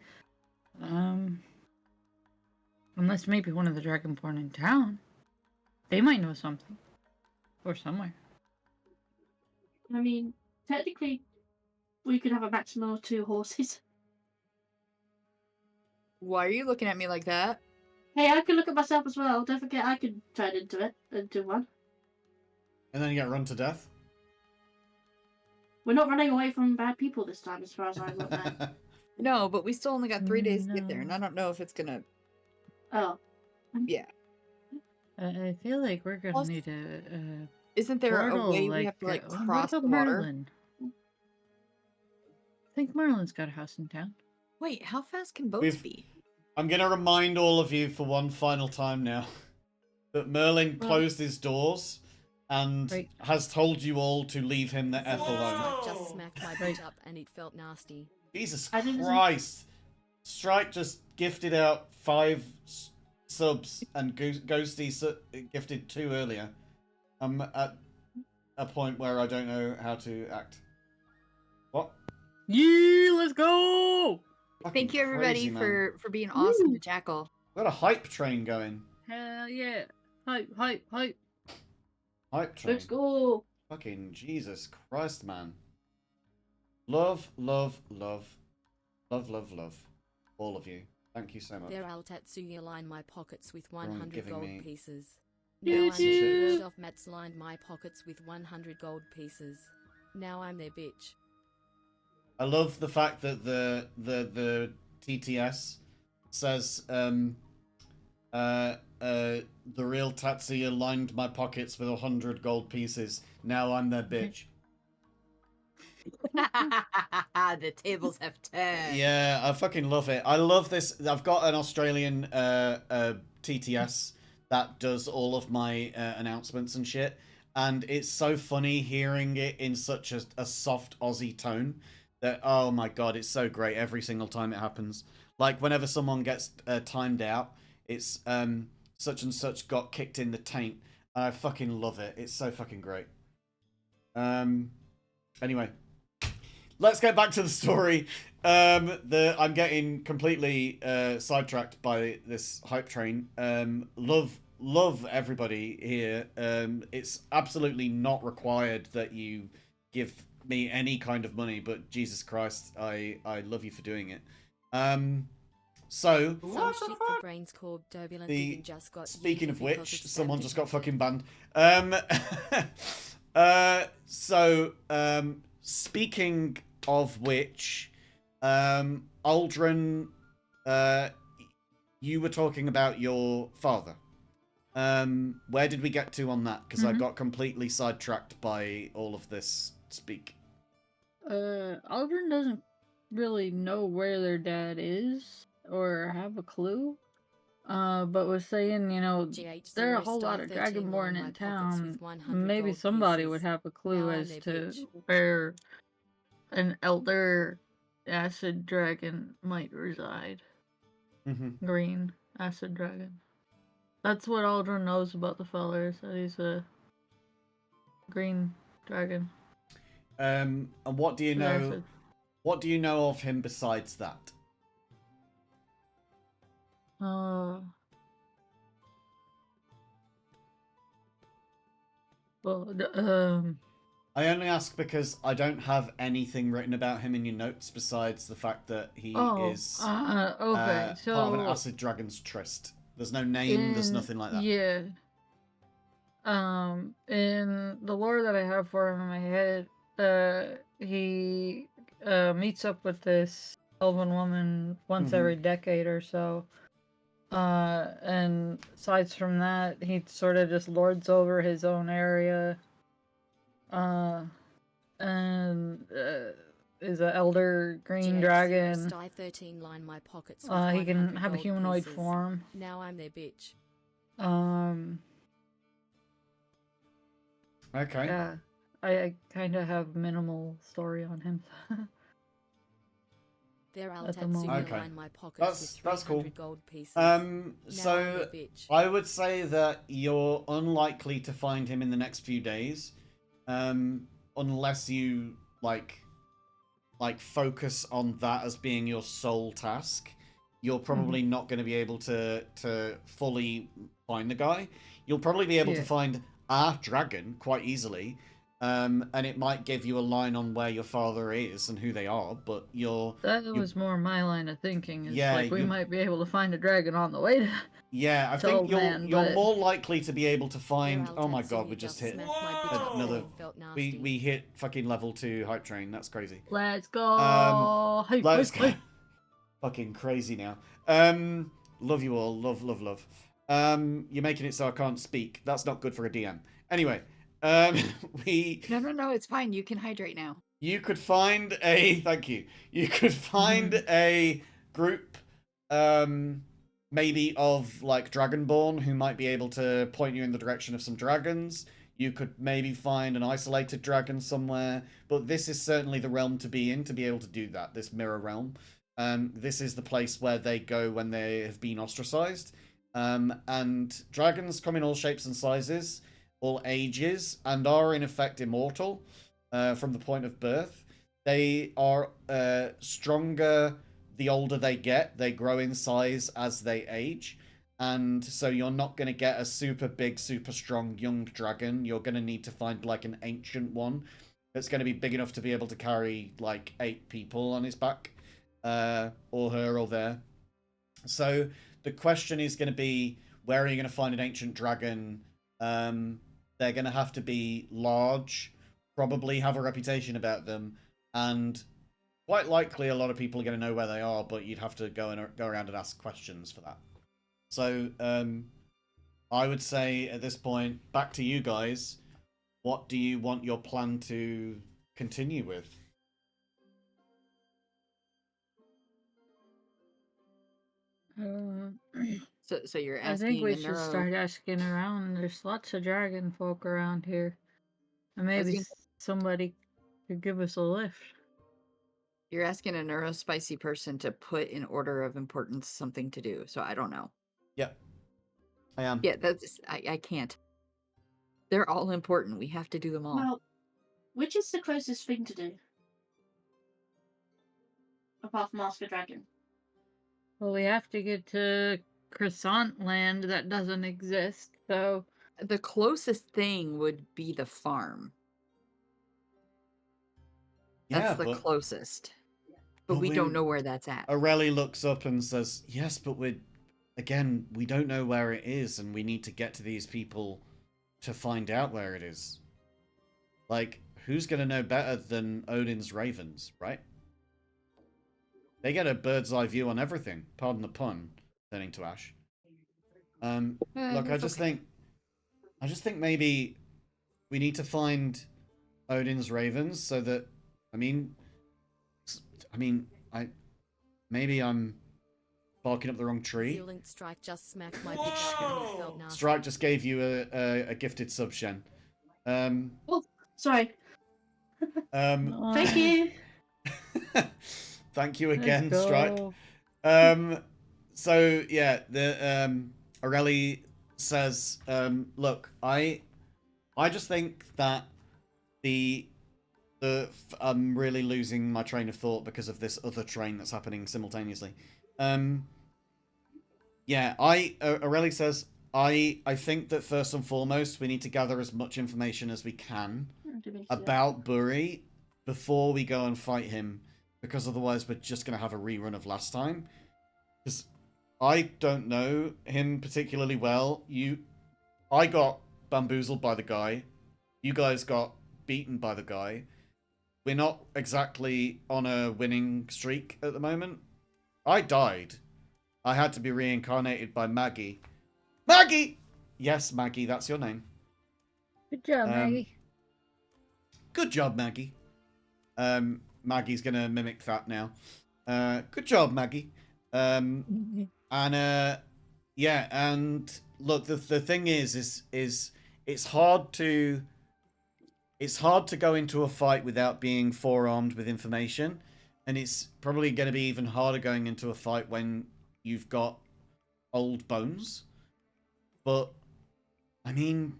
Unless maybe one of the Dragonborn in town. They might know something. Or somewhere. I mean, technically, we could have a maximum of 2 horses. Why are you looking at me like that? Hey, I can look at myself as well. Don't forget, I can turn into one. And then you get run to death. We're not running away from bad people this time, as far as I look now. No, but we still only got 3 days to get there, and No. I don't know if it's gonna. Oh. Yeah. I feel like we're gonna Plus, need a Isn't there portal, a way we have to like what cross about the water? Merlin? I think Merlin's got a house in town. Wait, how fast can boats We've- be? I'm going to remind all of you for one final time now that Merlin Well- closed his doors and Right. has told you all to leave him the F alone. Strike just smacked my Right. butt up and it felt nasty. Jesus I didn't- Christ. Strike just gifted out 5 subs and Ghosty gifted 2 earlier. I'm at a point where I don't know how to act. What? Yeah, let's go! Thank you, everybody, Crazy, man. for being awesome to Jackal. Got a hype train going. Hell yeah. Hype, hype, hype. Hype train. Let's go. Fucking Jesus Christ, man. Love, love, love. Love, love, love. All of you. Thank you so much. There I'll Tatsuya line my pockets with Everyone 100 giving gold me- pieces. Choo Now I'm choo. word off Matt's lined my pockets with 100 gold pieces. Now I'm their bitch. I love the fact that the TTS says the real Tatsuya lined my pockets with 100 gold pieces. Now I'm their bitch. The tables have turned. Yeah, I fucking love it. I love this. I've got an Australian TTS that does all of my announcements and shit, and it's so funny hearing it in such a soft Aussie tone that, oh my god, it's so great every single time it happens. Like whenever someone gets timed out, it's such and such got kicked in the taint, and I fucking love it. It's so fucking great. Anyway. Let's get back to the story. I'm getting completely sidetracked by this hype train. Love everybody here. It's absolutely not required that you give me any kind of money, but Jesus Christ, I love you for doing it. So Some shit for brains called turbulent The- giving just got speaking yeeted of because which, it's someone bad just got fucking detected. banned. Speaking of which, Aldrin, you were talking about your father. Where did we get to on that? Because I Mhm. got completely sidetracked by all of this speak. Aldrin doesn't really know where their dad is or have a clue. But was saying, GH there are a Zero whole lot Star of 13 Dragonborn line my in pockets town. with 100 Maybe gold somebody would pieces. have a clue Now I'm as their to bitch. where an elder acid dragon might reside. Mm-hmm. Green acid dragon. That's what Aldrin knows about the fellers. That he's a green dragon. And what do you with know? acid. What do you know of him besides that? Well, I only ask because I don't have anything written about him in your notes besides the fact that he is okay, so part of an acid dragon's tryst. There's no name. There's nothing like that. Yeah. In the lore that I have for him in my head, he meets up with this elven woman once Mhm. every decade or so. And aside from that, he sort of just lords over his own area. And is an elder green GX0 dragon. Sty 13 line my pockets with He can 100 have a gold humanoid pieces. form. Now I'm their bitch. Okay. Yeah, I kind of have minimal story on him. Their At the Altatsuya moment. Okay. line my pockets with That's cool. 300 gold pieces. Now I'm So their bitch. I would say that you're unlikely to find him in the next few days, unless you like focus on that as being your sole task. You're probably not going to be able to fully find the guy. You'll probably be able to Yeah. find a dragon quite easily, and it might give you a line on where your father is and who they are. But That was more my line of thinking. Is like we you- might be able to find a dragon on the way to. Yeah, I to think Old Man, you're but- more likely to be able to find. Their Oh my god, Altatsuya we just hit smacked my bitch up another. and felt nasty. We hit fucking level 2 hype train. That's crazy. Let's go. Hey, Let's hey, go. hey. Fucking crazy now. Love you all. Love, love, love. You're making it so I can't speak. That's not good for a DM. Anyway, we. No, it's fine. You can hydrate now. You could find a. Thank you. You could find a group, maybe of like Dragonborn who might be able to point you in the direction of some dragons. You could maybe find an isolated dragon somewhere, but this is certainly the realm to be in to be able to do that. This mirror realm. This is the place where they go when they have been ostracized. And dragons come in all shapes and sizes, all ages, and are in effect immortal from the point of birth. They are stronger the older they get. They grow in size as they age. And so you're not going to get a super big, super strong young dragon. You're going to need to find like an ancient one that's going to be big enough to be able to carry like 8 people on his back. Or her or there. So the question is going to be, where are you going to find an ancient dragon? They're going to have to be large, probably have a reputation about them, and quite likely a lot of people are going to know where they are, but you'd have to go around and ask questions for that. So I would say at this point, back to you guys. What do you want your plan to continue with? So you're I asking think we a should neuro. start asking around. There's lots of dragon folk around here. And maybe gonna- somebody could give us a lift. You're asking a neurospicy person to put in order of importance something to do. So I don't know. Yep. I am. Yeah, I can't. They're all important. We have to do them all. Well, which is the closest thing to do? Apart from Ask a Dragon. Well, we have to get to Croissant Land that doesn't exist, so The closest thing would be the farm. That's Yeah, the but closest. But but we don't when- know where that's at. Aurelie looks up and says, yes, but we don't know where it is, and we need to get to these people to find out where it is. Like, who's going to know better than Odin's ravens, right? They get a bird's eye view on everything. Pardon the pun, turning to Ash. Look, I just think maybe we need to find Odin's ravens so that, maybe I'm barking up the wrong tree. Sealant Strike just smacked my bitch up and it felt nasty. Strike just gave you a gifted sub, Shen. Sorry. Thank you. Thank you let's again, Strike. go. So yeah, the Aurelie says, look, I just think that I'm really losing my train of thought because of this other train that's happening simultaneously. Yeah, Aurelie says, I think that first and foremost we need to gather as much information as we can about Buri before we go and fight him, because otherwise we're just going to have a rerun of last time. Because I don't know him particularly well. I got bamboozled by the guy. You guys got beaten by the guy. We're not exactly on a winning streak at the moment. I died. I had to be reincarnated by Maggie. Maggie! Yes, Maggie, that's your name. Good job, Maggie. Good job, Maggie. Maggie's gonna mimic that now. Good job, Maggie. And yeah, and look, the thing is it's hard to go into a fight without being forearmed with information, and it's probably going to be even harder going into a fight when you've got old bones. But I mean,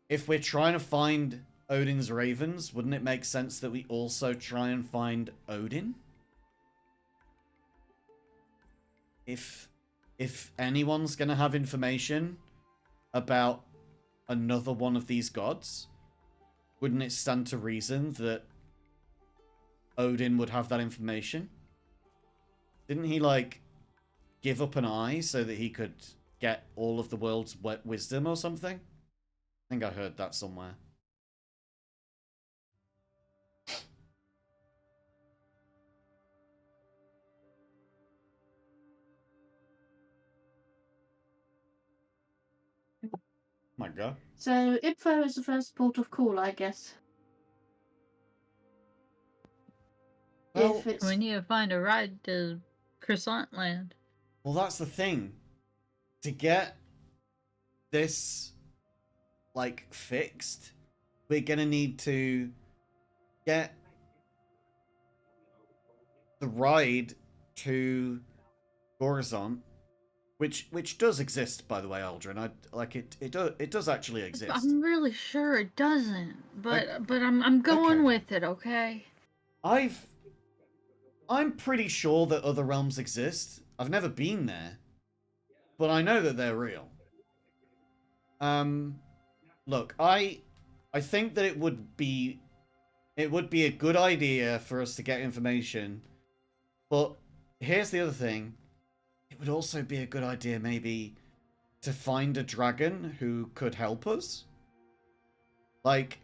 if we're trying to find Odin's ravens, wouldn't it make sense that we also try and find Odin? If anyone's going to have information about another one of these gods, wouldn't it stand to reason that Odin would have that information? Didn't he, like, give up an eye so that he could get all of the world's wisdom or something? I think I heard that somewhere. My God. So info is the first port of call, I guess. Well, If it's We need to find a ride to Croissant Land. well, that's the thing. To get this, like, fixed, we're gonna need to get the ride to Gorizont, which does exist, by the way, Aldrin. I like it. It does actually exist. I'm really sure it doesn't, but Okay. but I'm going Okay. with it. Okay. I'm pretty sure that other realms exist. I've never been there, but I know that they're real. Look, I think that it would be a good idea for us to get information, but here's the other thing. It would also be a good idea maybe to find a dragon who could help us. Like,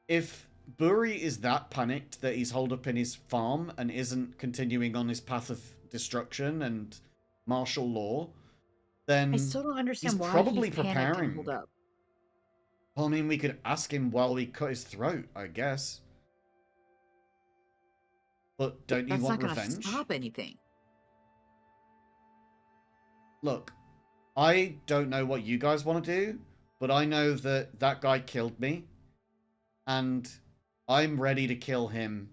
if Buri is that panicked that he's holed up in his farm and isn't continuing on his path of destruction and martial law, then I still don't understand he's why probably he's panicked and preparing. hold up. Well, I mean, we could ask him while we cut his throat, I guess. But don't you That's want not gonna revenge? stop anything. Look, I don't know what you guys want to do, but I know that that guy killed me, and I'm ready to kill him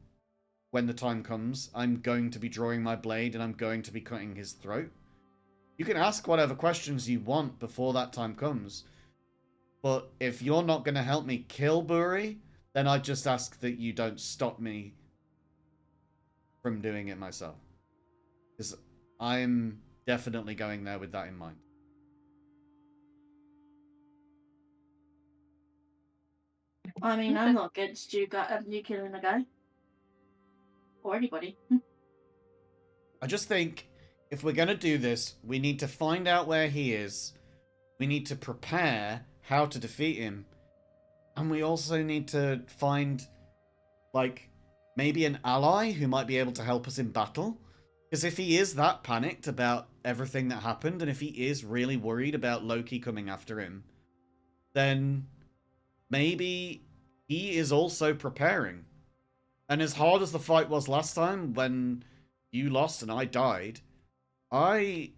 when the time comes. I'm going to be drawing my blade, and I'm going to be cutting his throat. You can ask whatever questions you want before that time comes, but if you're not going to help me kill Buri, then I just ask that you don't stop me from doing it myself. Because I'm definitely going there with that in mind. I mean, Okay. I'm not against you killing a guy. Or anybody. I just think if we're going to do this, we need to find out where he is. We need to prepare how to defeat him. And we also need to find, like, maybe an ally who might be able to help us in battle. Because if he is that panicked about everything that happened, and if he is really worried about Loki coming after him, then maybe he is also preparing. And as hard as the fight was last time, when you lost and I died, I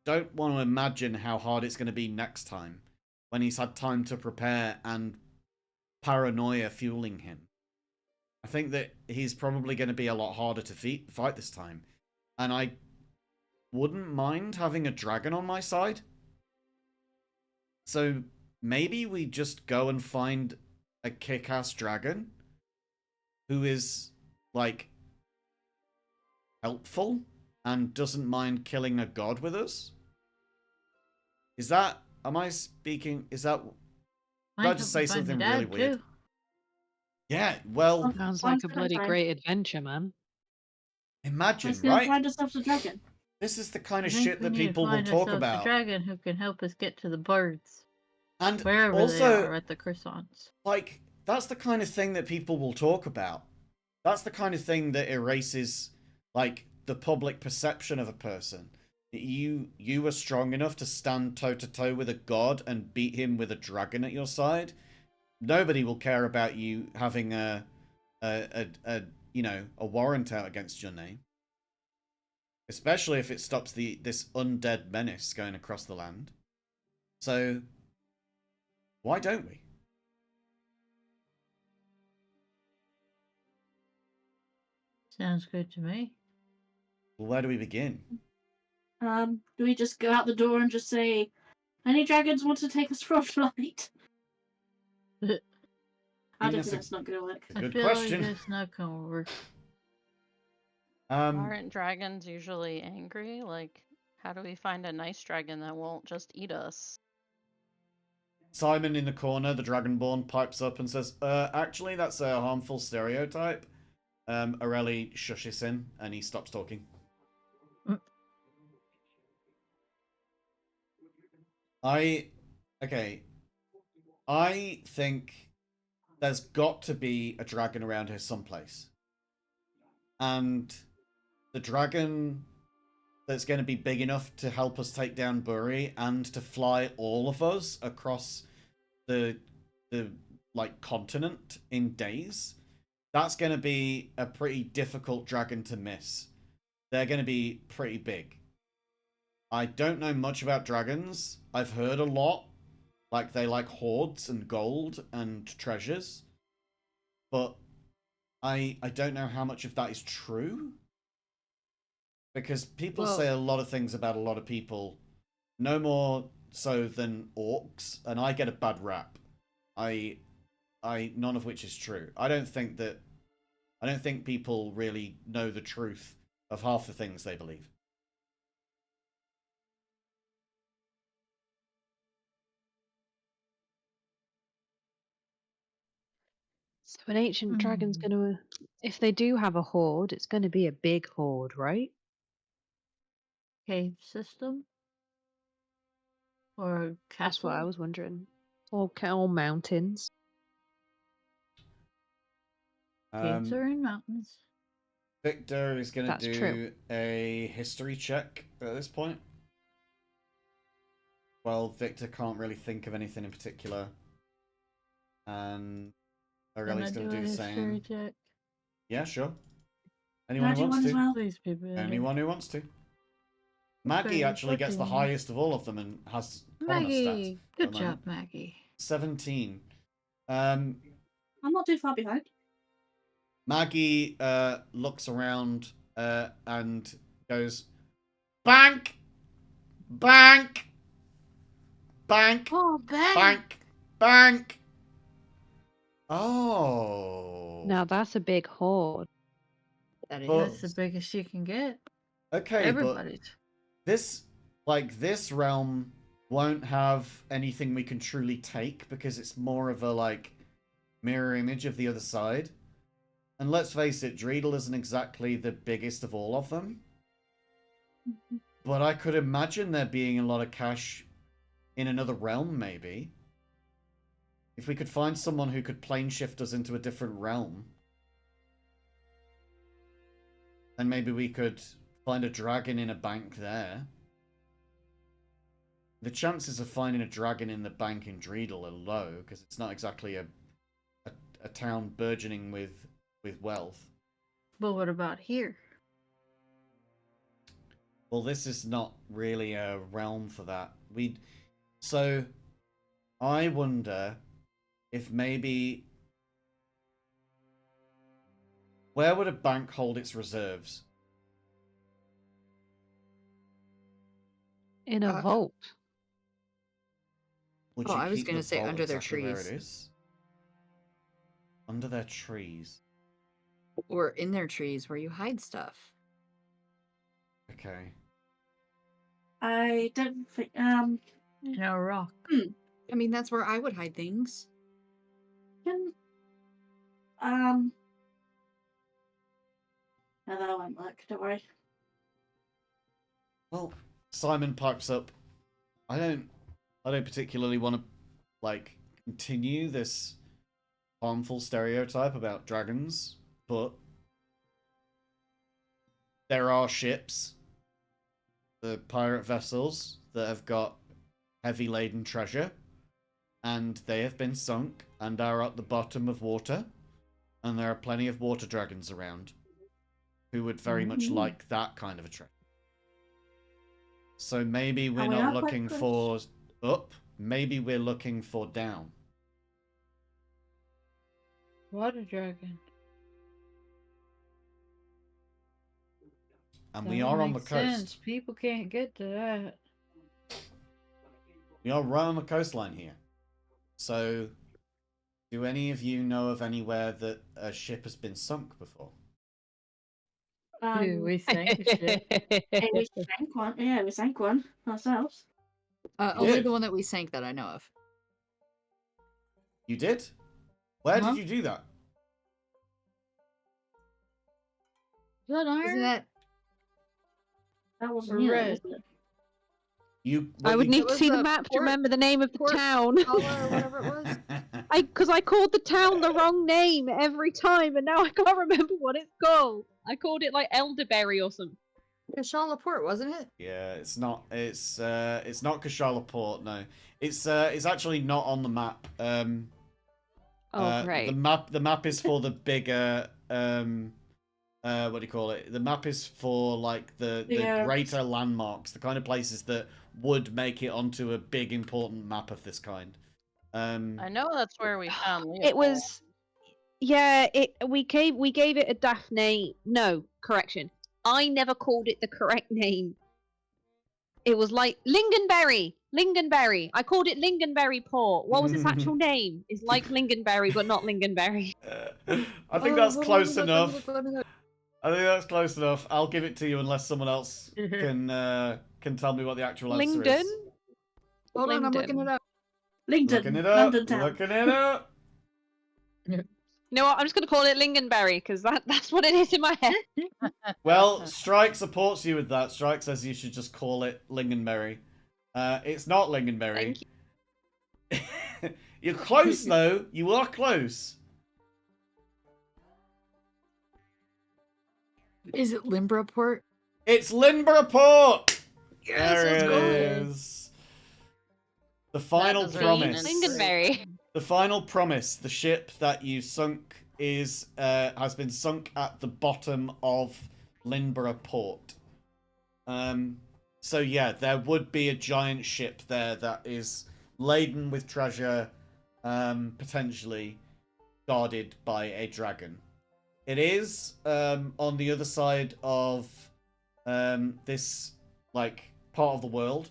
don't want to imagine how hard it's going to be next time, when he's had time to prepare and paranoia fueling him. I think that he's probably going to be a lot harder to fight this time. And I wouldn't mind having a dragon on my side. So maybe we just go and find a kick-ass dragon who is, like, helpful and doesn't mind killing a god with us. Is that... Am I speaking... Is that... Did I just say something really weird? Too. Yeah, well, Sounds One like a step at bloody time. great adventure, man. imagine, Let's go right? find ourselves a dragon. This is the kind I of think shit we that need to people will find talk ourselves about. a dragon who can help us get to the birds, And wherever they also, are at the croissants. like, that's the kind of thing that people will talk about. That's the kind of thing that erases, like, the public perception of a person. You were strong enough to stand toe to toe with a god and beat him with a dragon at your side. Nobody will care about you having a you know, a warrant out against your name. Especially if it stops this undead menace going across the land. So, why don't we? Sounds good to me. Well, where do we begin? Do we just go out the door and just say, any dragons want to take us for a flight? I don't think that's not going to work. A good I feel question. like that's not gonna work. Aren't dragons usually angry? Like, how do we find a nice dragon that won't just eat us? Simon in the corner, the Dragonborn, pipes up and says, actually, that's a harmful stereotype. Aurelie shushes him and he stops talking. Okay. I think there's got to be a dragon around here someplace. And the dragon that's going to be big enough to help us take down Buri and to fly all of us across the like continent in days, that's going to be a pretty difficult dragon to miss. They're going to be pretty big. I don't know much about dragons. I've heard a lot. Like, they like hoards and gold and treasures. But I don't know how much of that is true. Because people say a lot of things about a lot of people. No more so than orcs. And I get a bad rap. None of which is true. I don't think people really know the truth of half the things they believe. So an ancient dragon's gonna, if they do have a horde, it's gonna be a big horde, right? Cave system? Or a castle? That's what I was wondering. Or mountains. Caves are in mountains. Victor is going to That's do true. a history check at this point. Well, Victor can't really think of anything in particular. And Aurelie's going to do the same. Check. Yeah, sure. Anyone who wants to. Well? Please be better. Anyone who wants to. Maggie actually gets the 14. highest of all of them and has column stats. Maggie! Good job, Maggie. 17. I'm not too far behind. Maggie looks around and goes, bank! Bank! Bank! Oh, Bank! Bank! Oh. Now that's a big horde. That Well, That's the biggest you can get. Okay, Everybody's. but this realm won't have anything we can truly take because it's more of a like mirror image of the other side. And let's face it, Dreidel isn't exactly the biggest of all of them. But I could imagine there being a lot of cash in another realm, maybe. If we could find someone who could plane shift us into a different realm. And maybe we could find a dragon in a bank there. The chances of finding a dragon in the bank in Dreidel are low, because it's not exactly a town burgeoning with wealth. But what about here? Well, this is not really a realm for that. So, I wonder if maybe... Where would a bank hold its reserves? In a vault. Would Oh, you I was keep gonna the say vault under their exactly where trees. it is? Under their trees. Or in their trees where you hide stuff. Okay. I don't think. In a rock. I mean, that's where I would hide things. No, that won't work. Don't worry. Well, Simon pipes up. I don't particularly want to, like, continue this harmful stereotype about dragons, but there are ships, the pirate vessels, that have got heavy laden treasure, and they have been sunk and are at the bottom of water. and there are plenty of water dragons around who would very much Ooh. like that kind of a treasure. So maybe we're And we not are quite looking close. for up, maybe we're looking for down. Water dragon. And That we would are on the make coast. sense. People can't get to that. We are right on the coastline here. So, do any of you know of anywhere that a ship has been sunk before? We sank a ship. Hey, we sank one. Yeah, we sank one ourselves. Only did? the one that we sank that I know of. You did? Where Huh? did you do that? Is that iron? Isn't that? That wasn't Or you, red? was it? I would you- need It to was see the the map to port- remember the name of the port town. Paula or whatever it was. Because I called the town the wrong name every time, and now I can't remember what it's called. I called it like Elderberry or something. Kashala Port, wasn't it? Yeah, it's not. It's not Kashala Port. No, it's actually not on the map. Oh, great. The map is for the bigger what do you call it? The map is for like the Yeah. greater landmarks, the kind of places that would make it onto a big important map of this kind. I know that's where we found Leopold. It was, yeah. We gave it a daft name. No, correction. I never called it the correct name. It was like Lingonberry. Lingonberry. I called it Lingonberry Port. What was its actual name? It's like Lingonberry, but not Lingonberry. I think that's close enough. I think that's close enough. I'll give it to you unless someone else can tell me what the actual answer Lingdon? is. Hold on, I'm looking Lingdon. it up. Lingdon, Looking it up. London town. Looking it up. You know what? I'm just going to call it Lingonberry because that's what it is in my head. Well, Strike supports you with that. Strike says you should just call it Lingonberry. It's not Lingonberry. Thank You're close though. You are close. Is it Limbra Port? It's Linborough Port. Yes, There let's it go. is. The final deserves promise. an Lingonberry. The final promise. The ship that you sunk has been sunk at the bottom of Linborough Port. So yeah, there would be a giant ship there that is laden with treasure, potentially guarded by a dragon. It is on the other side of this like part of the world,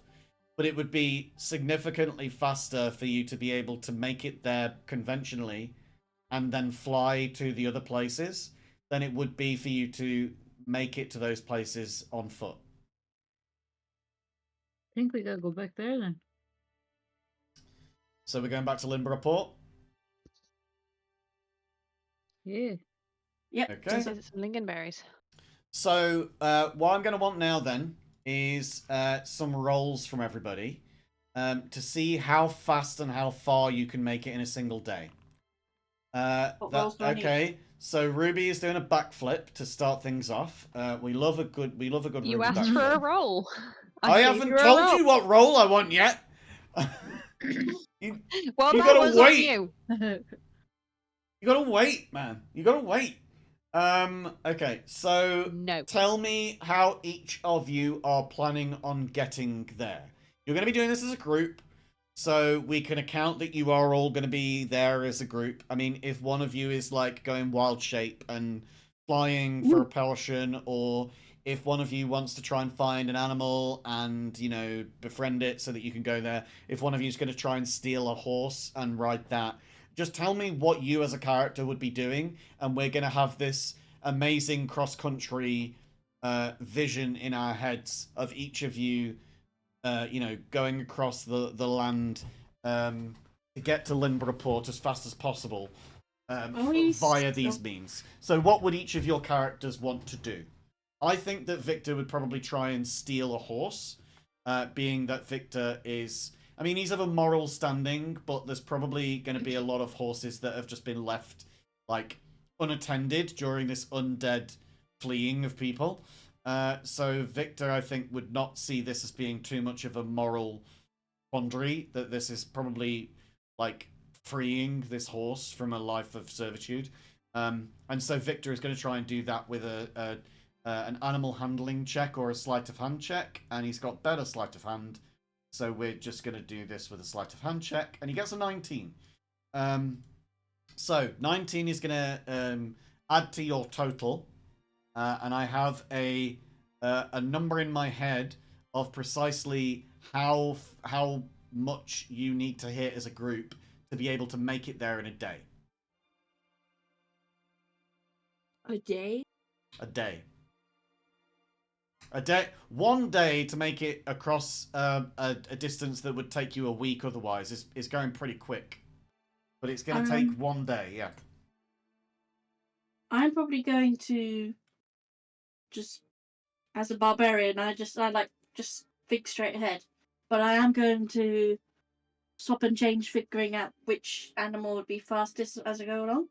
but it would be significantly faster for you to be able to make it there conventionally and then fly to the other places than it would be for you to make it to those places on foot. I think we gotta go back there then. So we're going back to Linborough Port. Yeah. Yep. Okay. This is some lingonberries. So what I'm going to want now then is some rolls from everybody to see how fast and how far you can make it in a single day. What rolls do I need? Okay, so Ruby is doing a backflip to start things off. We love a good You Ruby asked for a backflip. roll. I gave haven't you a told roll. you what roll I want yet. Well, You that gotta was wait. on you. You gotta wait, man. You gotta wait. Okay, so No. tell me how each of you are planning on getting there. You're going to be doing this as a group, so we can account that you are all going to be there as a group. I mean, if one of you is like going wild shape and flying for repulsion, or if one of you wants to try and find an animal and, you know, befriend it so that you can go there, if one of you is going to try and steal a horse and ride that, just tell me what you as a character would be doing, and we're going to have this amazing cross-country vision in our heads of each of you, you know, going across the land to get to Linborough Port as fast as possible via these means. So what would each of your characters want to do? I think that Victor would probably try and steal a horse, being that Victor is... I mean, he's of a moral standing, but there's probably going to be a lot of horses that have just been left, like, unattended during this undead fleeing of people. So Victor, I think, would not see this as being too much of a moral quandary, that this is probably, like, freeing this horse from a life of servitude. And so Victor is going to try and do that with an animal handling check or a sleight of hand check, and he's got better sleight of hand, so we're just going to do this with a sleight of hand check, and he gets a 19. So 19 is going to add to your total, and I have a number in my head of precisely how much you need to hit as a group to be able to make it there in a day. A day? A day. A day. 1 day to make it across a distance that would take you a week otherwise is going pretty quick. But it's going to take 1 day, yeah. I'm probably going to just, as a barbarian, I like just think straight ahead. But I am going to swap and change, figuring out which animal would be fastest as I go along.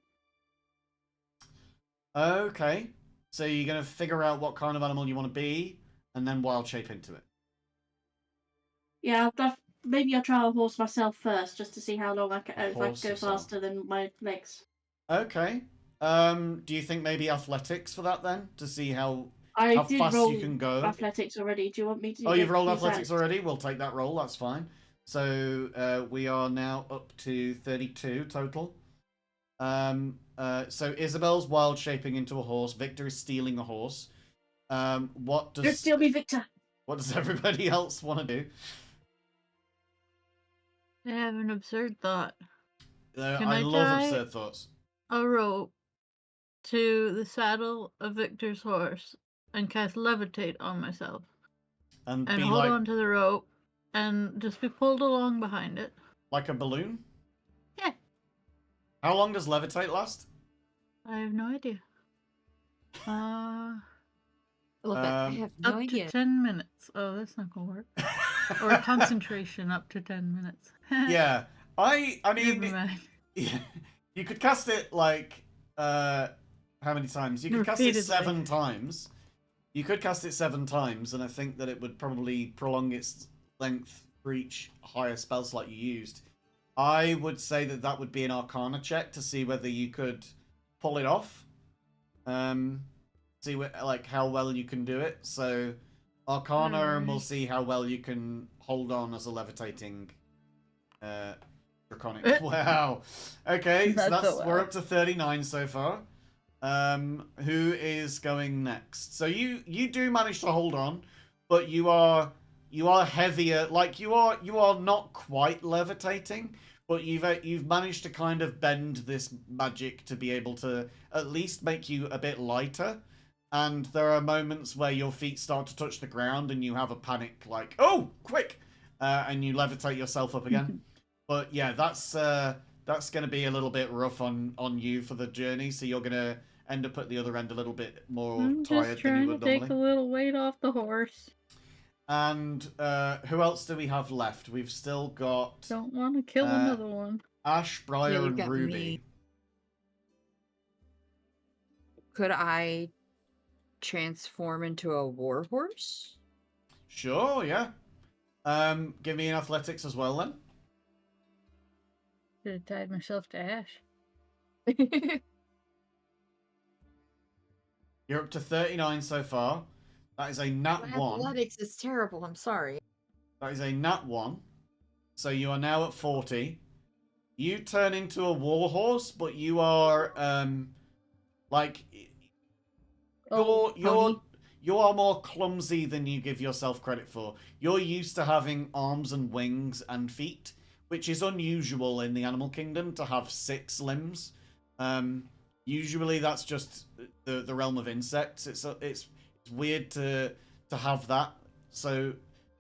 Okay. So you're going to figure out what kind of animal you want to be, and then wild shape into it. Yeah, maybe I'll try a horse myself first, just to see how long I can, if I can Horse go yourself. faster than my legs. Okay. Do you think maybe athletics for that then, to see how did fast roll you can go? athletics already. Do you want me to? Oh, you've rolled use athletics that? already? We'll take that roll. That's fine. So we are now up to 32 total. So Isabel's wild shaping into a horse. Victor is stealing a horse. What Don't does steal me, Victor. what does everybody else want to do? I have an absurd thought. Can I I love try- absurd thoughts. A rope to the saddle of Victor's horse and cast levitate on myself. And And be hold like on to the rope and just be pulled along behind it. like a balloon? Yeah. How long does levitate last? I have no idea. I love that. I Um, have no Up idea. to 10 minutes. Oh, that's not gonna work. Or concentration up to 10 minutes. Yeah. I Never mean mind. yeah, you could cast it like how many times? You could cast it Repeatedly. 7 times. You could cast it 7 times, and I think that it would probably prolong its length for each higher spell slot you used. I would say that that would be an Arcana check to see whether you could pull it off. See like how well you can do it. So Arcana, and we'll see how well you can hold on as a levitating draconic. Wow. Okay, so That's a we're wow. up to 39 so far. Who is going next? So you do manage to hold on, but you are heavier. Like you are not quite levitating, but you've managed to kind of bend this magic to be able to at least make you a bit lighter. And there are moments where your feet start to touch the ground, and you have a panic, like, "Oh, quick!" And you levitate yourself up again. But yeah, that's going to be a little bit rough on you for the journey. So you're going to end up at the other end a little bit more I'm tired just than you trying to would take a normally. little weight off the horse. And who else do we have left? We've still got Don't want to kill another one. Ash, Briar, you've and got Ruby. me. Could I transform into a warhorse? Sure, yeah. Give me an athletics as well then. Should have tied myself to Ash. You're up to 39 so far. That is a nat My 1. athletics is terrible. I'm sorry. That is a nat 1. So you are now at 40. You turn into a warhorse, but you are like Oh, you are more clumsy than you give yourself credit for. You're used to having arms and wings and feet, which is unusual in the animal kingdom to have 6 limbs. Usually that's just the realm of insects. It's weird to have that. So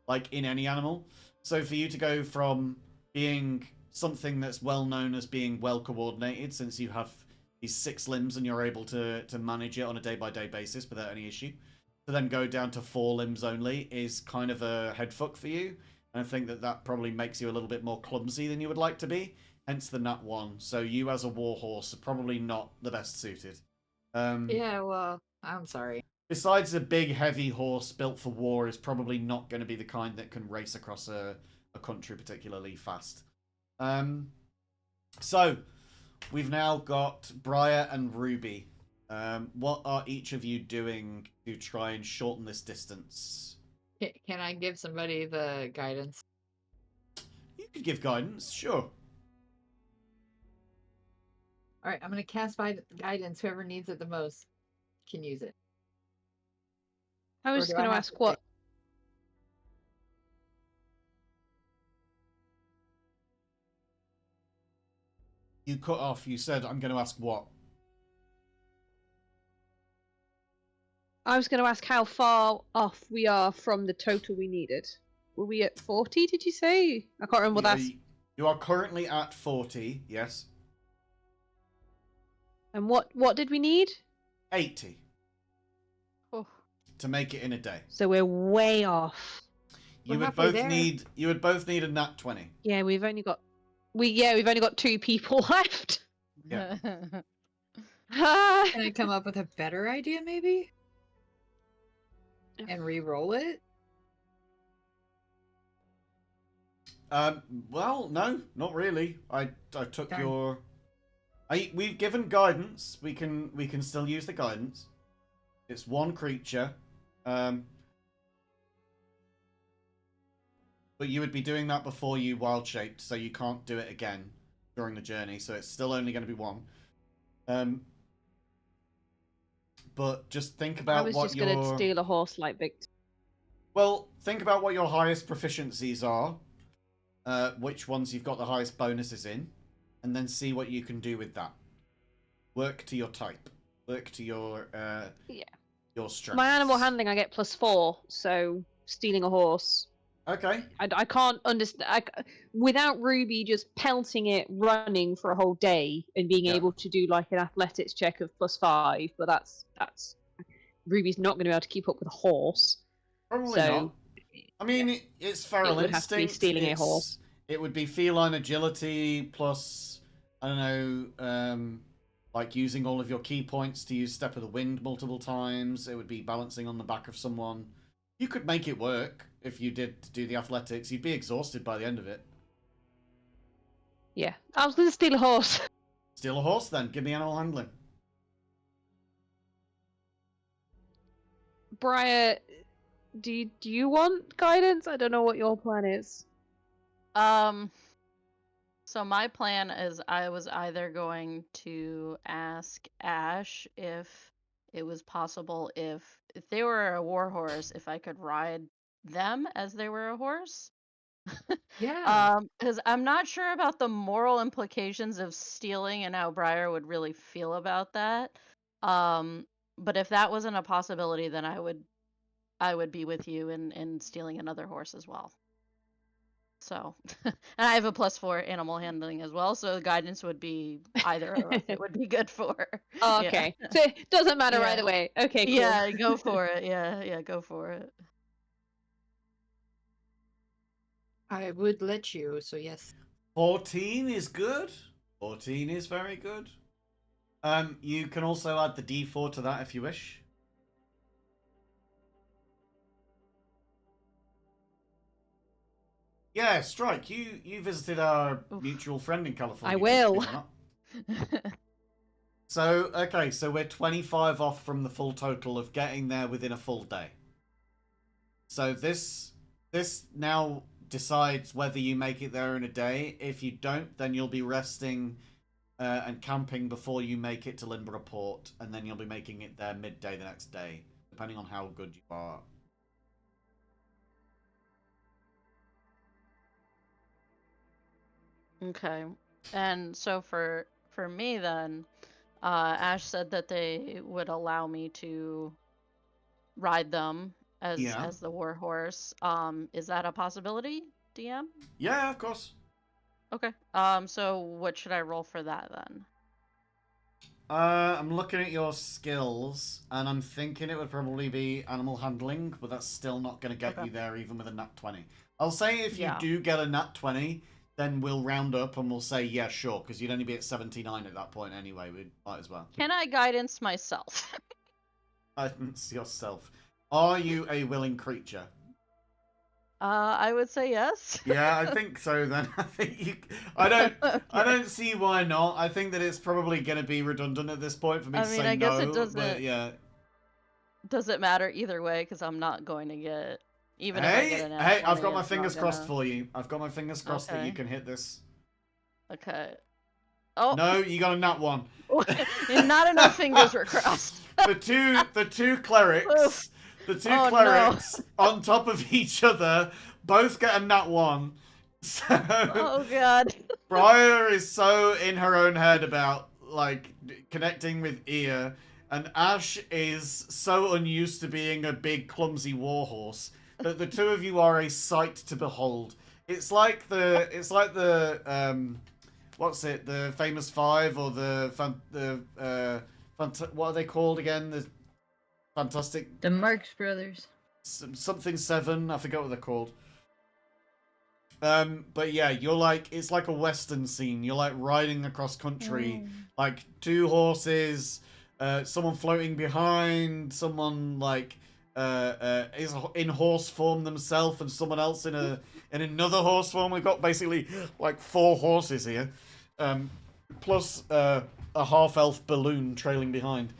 like in any animal. So for you to go from being something that's well known as being well coordinated, since you have these 6 limbs and you're able to manage it on a day-by-day basis without any issue, to then go down to 4 limbs only is kind of a headfuck for you. And I think that probably makes you a little bit more clumsy than you would like to be. Hence the nat 1. So you as a warhorse are probably not the best suited. Yeah, well, I'm sorry. Besides, a big, heavy horse built for war is probably not going to be the kind that can race across a country particularly fast. So, we've now got Briar and Ruby. What are each of you doing to try and shorten this distance? Can I give somebody the guidance? You could give guidance, sure. All right, I'm gonna cast guidance. Whoever needs it the most can use it. I Or was do going to have ask pick? what. You cut off. You said, I'm going to ask what? I was going to ask how far off we are from the total we needed. Were we at 40, did you say? I can't remember what that's... You are currently at 40, yes. And what did we need? 80 Oh. to make it in a day. So we're way off. You We're would halfway both there. need a nat 20. Yeah, we've only got... we've only got 2 people left. Yeah. Can I come up with a better idea, maybe? And re-roll it? Well, no, not really. I took Darn. your... we've given guidance. We can still use the guidance. It's one creature. But you would be doing that before you wild shaped, so you can't do it again during the journey. So it's still only going to be one. But just think about I was what just going to steal a horse like Victor. Well, think about what your highest proficiencies are. Which ones you've got the highest bonuses in, and then see what you can do with that. Work to your type. Work to your your strength. My animal handling, I get +4, so stealing a horse. Okay. I can't understand. Without Ruby just pelting it, running for a whole day, and being able to do like an athletics check of +5, but that's Ruby's not going to be able to keep up with a horse. Probably not. I mean, it's feral would instinct. have to be stealing a horse. It would be feline agility plus, I don't know, like using all of your key points to use Step of the Wind multiple times. It would be balancing on the back of someone. You could make it work if you did do the athletics. You'd be exhausted by the end of it. Yeah, I was going to steal a horse. Steal a horse then. Give me animal handling. Briar, do you want guidance? I don't know what your plan is. So my plan is I was either going to ask Ash if it was possible if they were a war horse, if I could ride them as they were a horse. Yeah. Because I'm not sure about the moral implications of stealing and how Briar would really feel about that. But if that wasn't a possibility, then I would be with you in stealing another horse as well. So, and I have a +4 animal handling as well, so guidance would be either of us. It would be good for. Oh, okay, yeah. So it doesn't matter either way. Okay, cool. Yeah, go for it. Yeah, go for it. I would let you, so yes. 14 is good. 14 is very good. You can also add the D4 to that if you wish. Yeah, Strike, you visited our mutual friend in California. I will. So, okay, so we're 25 off from the full total of getting there within a full day. So this now decides whether you make it there in a day. If you don't, then you'll be resting and camping before you make it to Lindborough Port, and then you'll be making it there midday the next day, depending on how good you are. Okay. And so for me then, Ash said that they would allow me to ride them as the war horse. Is that a possibility, DM? Yeah, of course. Okay. So what should I roll for that then? I'm looking at your skills, and I'm thinking it would probably be animal handling, but that's still not going to get you there even with a nat 20. I'll say if you do get a nat 20, then we'll round up and we'll say, yeah, sure, because you'd only be at 79 at that point anyway. We might as well. Can I guidance myself? Guidance yourself. Are you a willing creature? I would say yes. Yeah, I think so. Then I think you. I Okay. don't see why not. I think that it's probably going to be redundant at this point for me I to mean, say I guess it no. But yeah. doesn't matter either way because I'm not going to get, even if I get Hey, an at hey! 20, I've got my it's not fingers crossed gonna. for you. I've got my fingers crossed that you Okay. can hit this. Okay. Oh, No, you got a nat one. and not enough fingers were crossed. the two Oof. clerics, Oh, no. on top of each other, both get a nat one. So Oh god. Briar is so in her own head about like connecting with Ear, and Ash is so unused to being a big clumsy warhorse that the two of you are a sight to behold. It's like the what's it, the famous five, or what are they called again? The fantastic The Marx Brothers. something seven. I forgot what they're called. But yeah, you're like, it's like a western scene. You're like riding across country, like two horses, someone floating behind, someone like is in horse form themselves, and someone else in another horse form. We've got basically like 4 horses here, plus a half elf balloon trailing behind.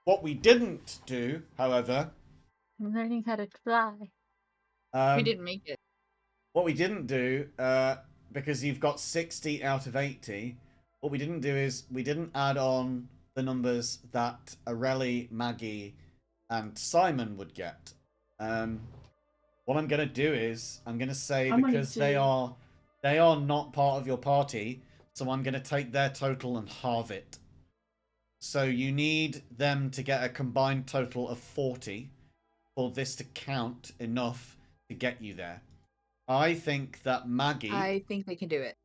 What we didn't do, however, I'm learning how to fly. We didn't make it. what we didn't do, because you've got 60 out of 80, what we didn't do is we didn't add on the numbers that Areli, Maggie, and Simon would get. What I'm going to do is I'm going to say, I'm only because they two. are not part of your party, so I'm going to take their total and halve it. So you need them to get a combined total of 40 for this to count enough to get you there. I think that Maggie. I think they can do it.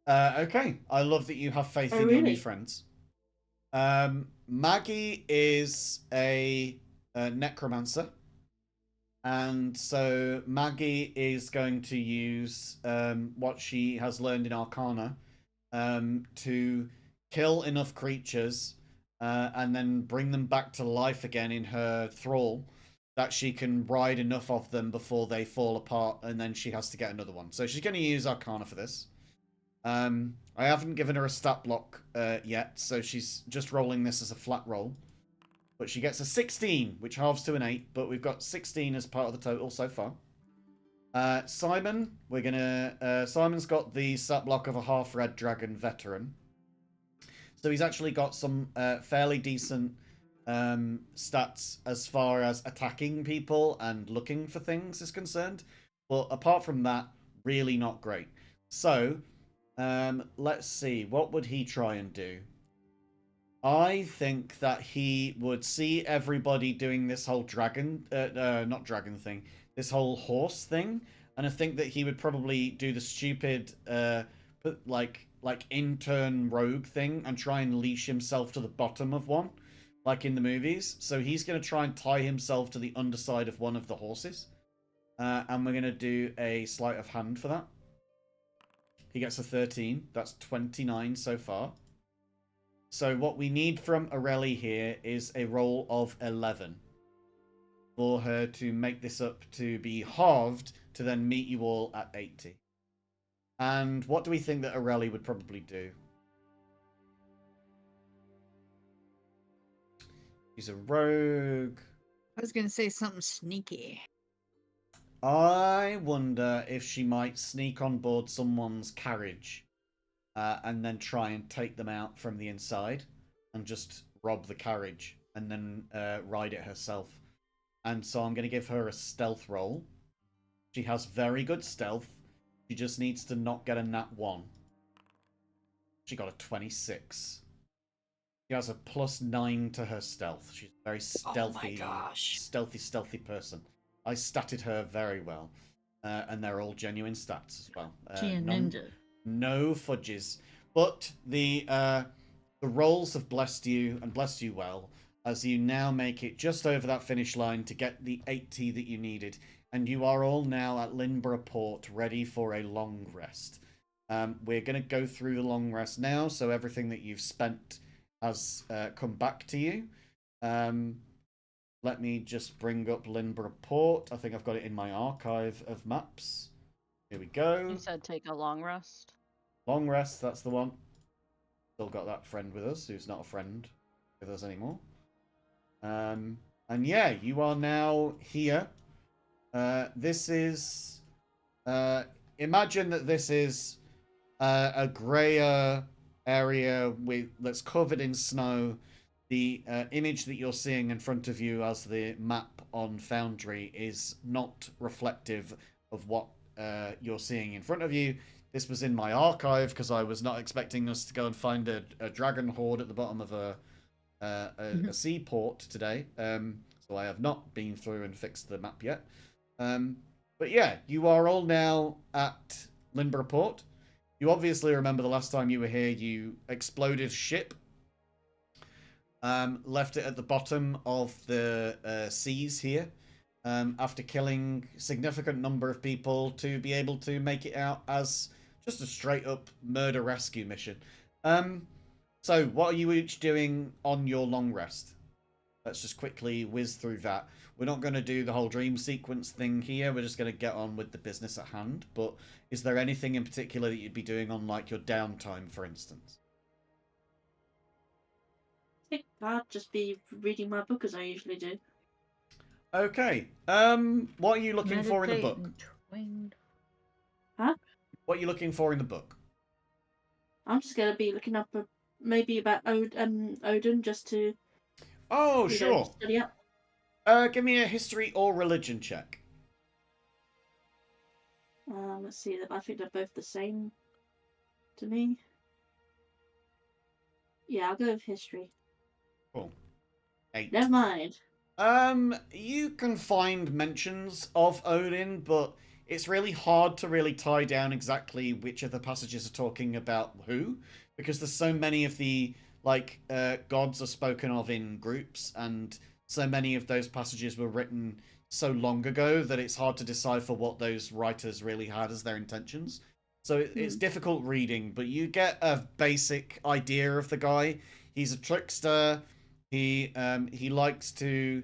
Okay, I love that you have faith Oh, in your new really? friends. Maggie is a necromancer, and so Maggie is going to use what she has learned in Arcana to kill enough creatures and then bring them back to life again in her thrall, that she can ride enough of them before they fall apart, and then she has to get another one. So she's going to use Arcana for this. I haven't given her a stat block yet, so she's just rolling this as a flat roll. But she gets a 16, which halves to an 8, but we've got 16 as part of the total so far. Simon, Simon's got the stat block of a half red dragon veteran. So he's actually got some fairly decent stats as far as attacking people and looking for things is concerned. But apart from that, really not great. So, let's see. What would he try and do? I think that he would see everybody doing this whole not dragon thing, this whole horse thing, and I think that he would probably do the stupid, like intern rogue thing and try and leash himself to the bottom of one, like in the movies. So he's going to try and tie himself to the underside of one of the horses, and we're going to do a sleight of hand for that. He gets a 13. That's 29 so far. So what we need from Areli here is a roll of 11 for her to make this up to be halved to then meet you all at 80. And what do we think that Areli would probably do? She's a rogue. I was gonna say something sneaky. I wonder if she might sneak on board someone's carriage and then try and take them out from the inside and just rob the carriage and then ride it herself. And so I'm going to give her a stealth roll. She has very good stealth. She just needs to not get a nat 1. She got a 26. She has a +9 to her stealth. She's a very stealthy, stealthy person. I statted her very well. And they're all genuine stats as well. She a ninja. No fudges. But the rolls have blessed you and blessed you well, as you now make it just over that finish line to get the 80 that you needed. And you are all now at Linborough Port, ready for a long rest. We're going to go through the long rest now, so everything that you've spent has come back to you. let me just bring up Lindborough Port. I think I've got it in my archive of maps. Here we go. You said take a long rest. Long rest, that's the one. Still got that friend with us, who's not a friend with us anymore. And yeah, you are now here. This is... imagine that this is a grayer area that's covered in snow. The image that you're seeing in front of you as the map on Foundry is not reflective of what you're seeing in front of you. This was in my archive because I was not expecting us to go and find a dragon horde at the bottom of a seaport today. So I have not been through and fixed the map yet. But yeah, you are all now at Lindborough Port. You obviously remember the last time you were here, you exploded ship. Left it at the bottom of the seas here. After killing a significant number of people to be able to make it out as just a straight up murder rescue mission. So what are you each doing on your long rest? Let's just quickly whiz through that. We're not going to do the whole dream sequence thing here. We're just going to get on with the business at hand. But is there anything in particular that you'd be doing on like your downtime, for instance? I think I'd just be reading my book as I usually do. Okay. What are you looking for in the book? Huh? What are you looking for in the book? I'm just gonna be looking up maybe about Odin just to Oh, sure. study up. Give me a history or religion check. Let's see. I think they're both the same to me. Yeah, I'll go with history. Cool. 8. Never mind. You can find mentions of Odin, but it's really hard to really tie down exactly which of the passages are talking about who, because there's so many of the gods are spoken of in groups, and so many of those passages were written so long ago that it's hard to decipher what those writers really had as their intentions. So it's difficult reading, but you get a basic idea of the guy. He's a trickster. He likes to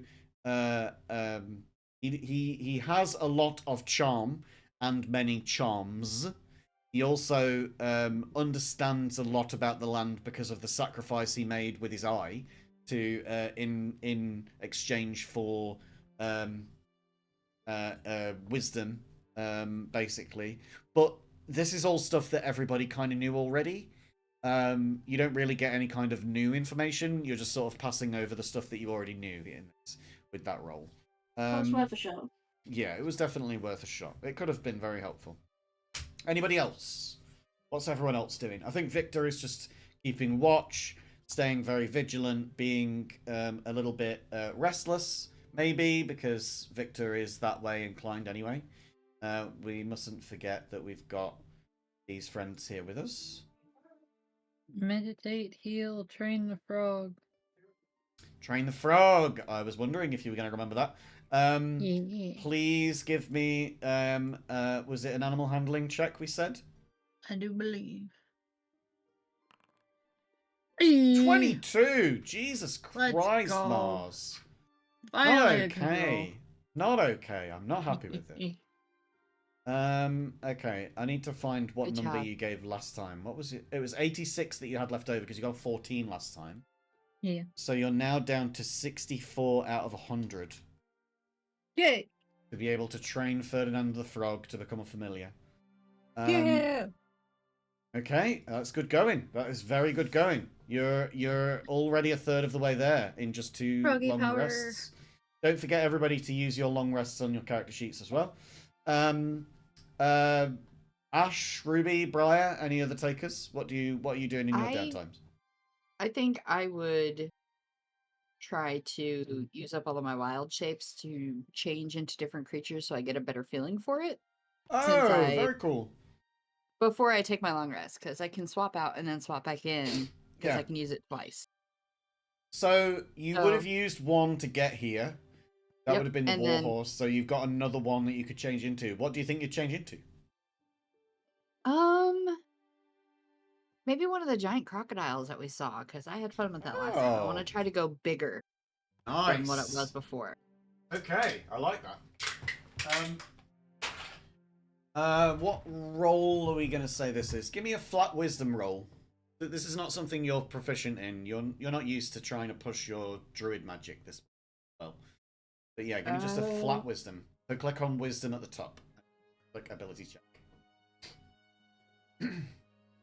he has a lot of charm and many charms. He also understands a lot about the land because of the sacrifice he made with his eye to in exchange for wisdom, basically. But this is all stuff that everybody kind of knew already. You don't really get any kind of new information. You're just sort of passing over the stuff that you already knew with that role. That's worth a shot. Yeah, it was definitely worth a shot. It could have been very helpful. Anybody else? What's everyone else doing? I think Victor is just keeping watch, staying very vigilant, being a little bit restless, maybe, because Victor is that way inclined anyway. We mustn't forget that we've got these friends here with us. Meditate, heal, train the frog. Train the frog. I was wondering if you were going to remember that. Yeah. Please give me, was it an animal handling check we said? I do believe. 22! Jesus Let's Christ, go. Mars. Finally, Not okay. Not okay. I'm not happy with it. Okay. I need to find what Good number job. you gave last time. What was it? It was 86 that you had left over because you got 14 last time. Yeah. So you're now down to 64 out of 100. Yay! To be able to train Ferdinand the Frog to become a familiar. Yeah! Okay, that's good going. That is very good going. You're already a third of the way there in just 2 Froggy long power. rests. Don't forget, everybody, to use your long rests on your character sheets as well. Ash, Ruby, Briar, any other takers? What are you doing in your downtimes? I think I would try to use up all of my wild shapes to change into different creatures so I get a better feeling for it. Oh, very cool. Before I take my long rest, because I can swap out and then swap back in, because Yeah. I can use it twice. So you would have used one to get here. That Yep, would have been the and then- Warhorse. So you've got another one that you could change into. What do you think you'd change into? Maybe one of the giant crocodiles that we saw, because I had fun with that last time. I want to try to go bigger. than what it was before. Okay, I like that. What roll are we going to say this is? Give me a flat wisdom roll. This is not something you're proficient in. You're not used to trying to push your druid magic this well. But yeah, give me just a flat wisdom. So click on wisdom at the top. Click ability check.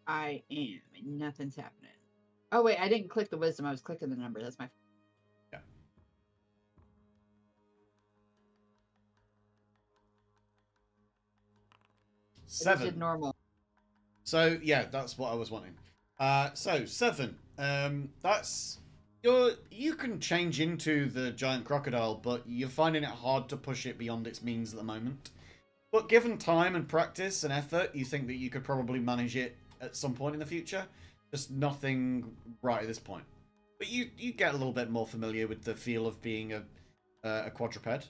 I am. And nothing's happening. Oh, wait. I didn't click the wisdom. I was clicking the number. That's my... Yeah. 7. I did normal. So yeah, that's what I was wanting. So 7. That's you can change into the giant crocodile, but you're finding it hard to push it beyond its means at the moment. But given time and practice and effort, you think that you could probably manage it at some point in the future. Just nothing right at this point. But you get a little bit more familiar with the feel of being a quadruped.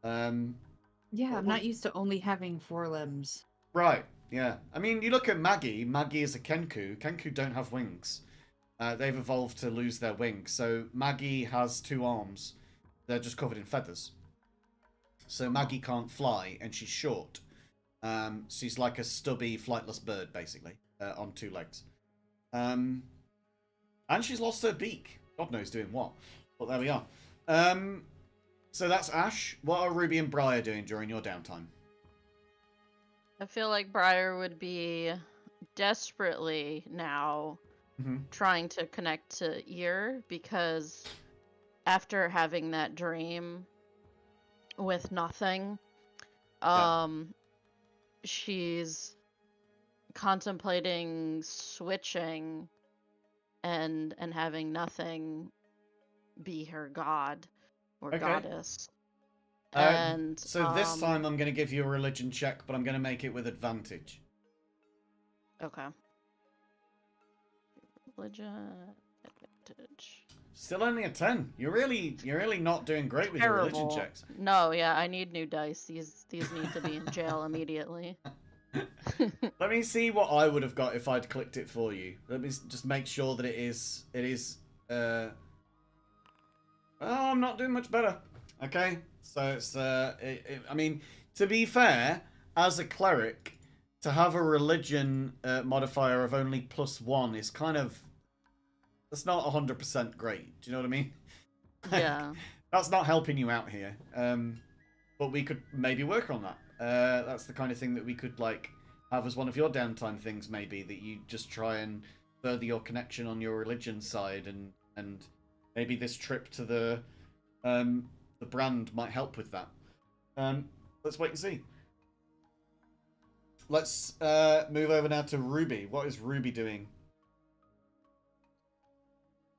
Yeah, I'm not used to only having 4 limbs. Right, yeah. I mean, you look at Maggie. Maggie is a Kenku. Kenku don't have wings. They've evolved to lose their wings. So Maggie has 2 arms. They're just covered in feathers. So Maggie can't fly, and she's short. She's like a stubby, flightless bird, basically, on 2 legs. And she's lost her beak. God knows doing what. But there we are. So that's Ash. What are Ruby and Briar doing during your downtime? I feel like Briar would be desperately now trying to connect to Ear, because after having that dream with nothing, she's contemplating switching and having nothing be her god or goddess. And so this time I'm going to give you a religion check, but I'm going to make it with advantage. Okay. Religion advantage. Still only a 10. You're really not doing great with your religion checks. No, yeah, I need new dice. These need to be in jail immediately. Let me see what I would have got if I'd clicked it for you. Let me just make sure that it is. Oh, I'm not doing much better. Okay, so it's. I mean, to be fair, as a cleric, to have a religion modifier of only +1 is kind of. That's not 100% great. Do you know what I mean? Yeah. That's not helping you out here. But we could maybe work on that. That's the kind of thing that we could like have as one of your downtime things, maybe, that you just try and further your connection on your religion side, and maybe this trip to the brand might help with that. Let's wait and see. Let's move over now to Ruby. What is Ruby doing?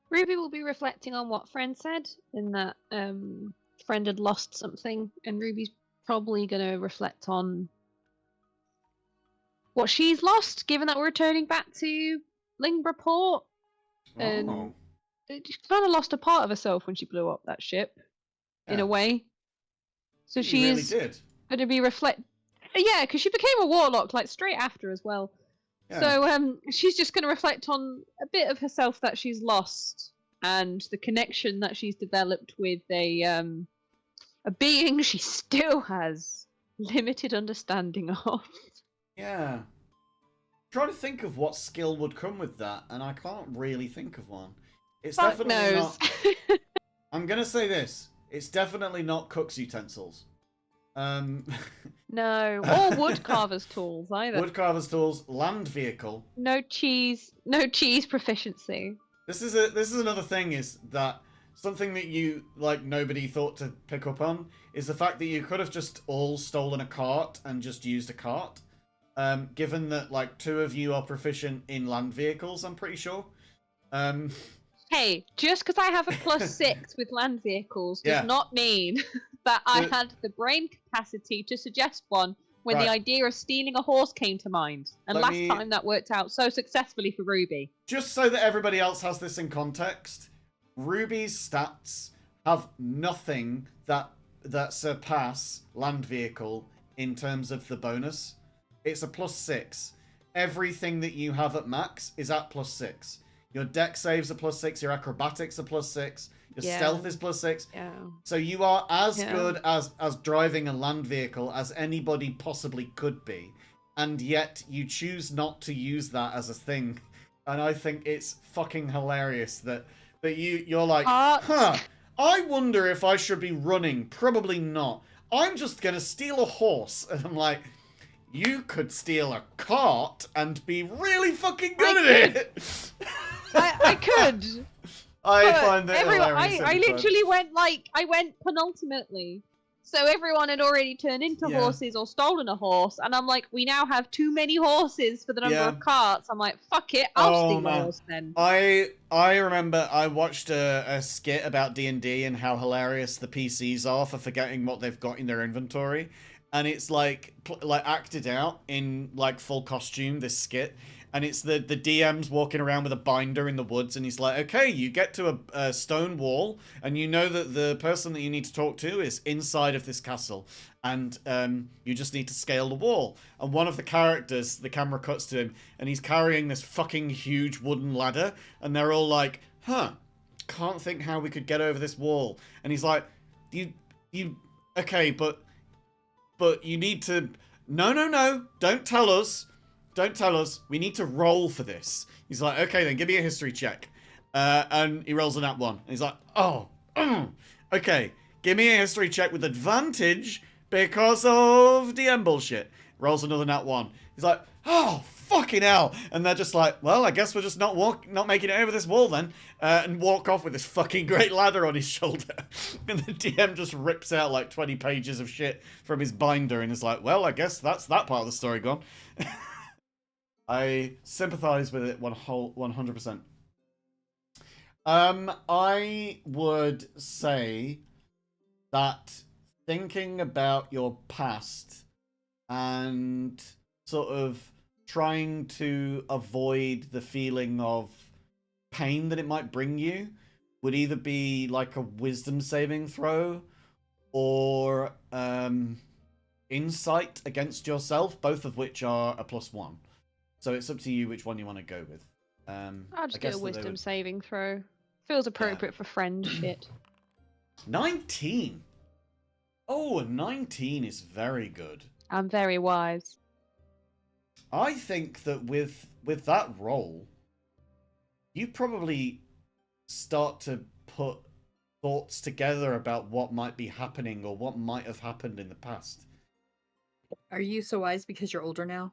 Ruby will be reflecting on what Friend said, in that Friend had lost something, and Ruby's probably going to reflect on what she's lost, given that we're returning back to Lingborough Port. And she kind of lost a part of herself when she blew up that ship, in a way. So she's really did. going to be Yeah, because she became a warlock like straight after as well. Yeah. So she's just going to reflect on a bit of herself that she's lost, and the connection that she's developed with a being she still has limited understanding of. Yeah. Trying to think of what skill would come with that, and I can't really think of one. It's definitely not. I'm gonna say this. It's definitely not cook's utensils. No, or woodcarver's tools either. Woodcarver's tools, land vehicle. No cheese proficiency. This is another thing, is that something that you nobody thought to pick up on is the fact that you could have just all stolen a cart and just used a cart. Given that 2 of you are proficient in land vehicles, I'm pretty sure. Hey, just because I have a +6 with land vehicles does not mean that I had the brain capacity to suggest one when the idea of stealing a horse came to mind. And last time that worked out so successfully for Ruby. Just so that everybody else has this in context, Ruby's stats have nothing that surpass land vehicle in terms of the bonus. It's a +6. Everything that you have at max is at +6. Your deck saves are +6, your acrobatics are +6, Your Yeah. stealth is +6. Yeah. So you are as Yeah. good as driving a land vehicle as anybody possibly could be. And yet you choose not to use that as a thing. And I think it's fucking hilarious that you're like, huh, I wonder if I should be running. Probably not. I'm just going to steal a horse. And I'm like, you could steal a cart and be really fucking good at it. I could. I But find that hilarious. I every time. literally went penultimately. So everyone had already turned into Yeah. horses or stolen a horse, and I'm like, we now have too many horses for the number Yeah. of carts. I'm like, fuck it, I'll steal a man. horse then. I remember I watched a skit about D&D and how hilarious the PCs are for forgetting what they've got in their inventory, and it's like acted out in like full costume, this skit. And it's the DM's walking around with a binder in the woods, and he's like, okay, you get to a stone wall, and you know that the person that you need to talk to is inside of this castle, and you just need to scale the wall. And one of the characters, the camera cuts to him, and he's carrying this fucking huge wooden ladder, and they're all like, huh, can't think how we could get over this wall. And he's like, okay, but you need to, no, don't tell us. Don't tell us. We need to roll for this. He's like, okay, then give me a history check. And he rolls a nat 1. And he's like, oh, okay, give me a history check with advantage because of DM bullshit. Rolls another nat 1. He's like, oh, fucking hell. And they're just like, well, I guess we're just not making it over this wall then. And walk off with this fucking great ladder on his shoulder. And the DM just rips out like 20 pages of shit from his binder and is like, well, I guess that's that part of the story gone. I sympathize with it 100%. I would say that thinking about your past and sort of trying to avoid the feeling of pain that it might bring you would either be like a wisdom saving throw or insight against yourself, both of which are a +1. So it's up to you which one you want to go with. I'll just do guess a that they wisdom would- saving throw. Feels appropriate for friend shit. 19. Oh, a 19 is very good. I'm very wise. I think that with that roll, you probably start to put thoughts together about what might be happening or what might have happened in the past. Are you so wise because you're older now?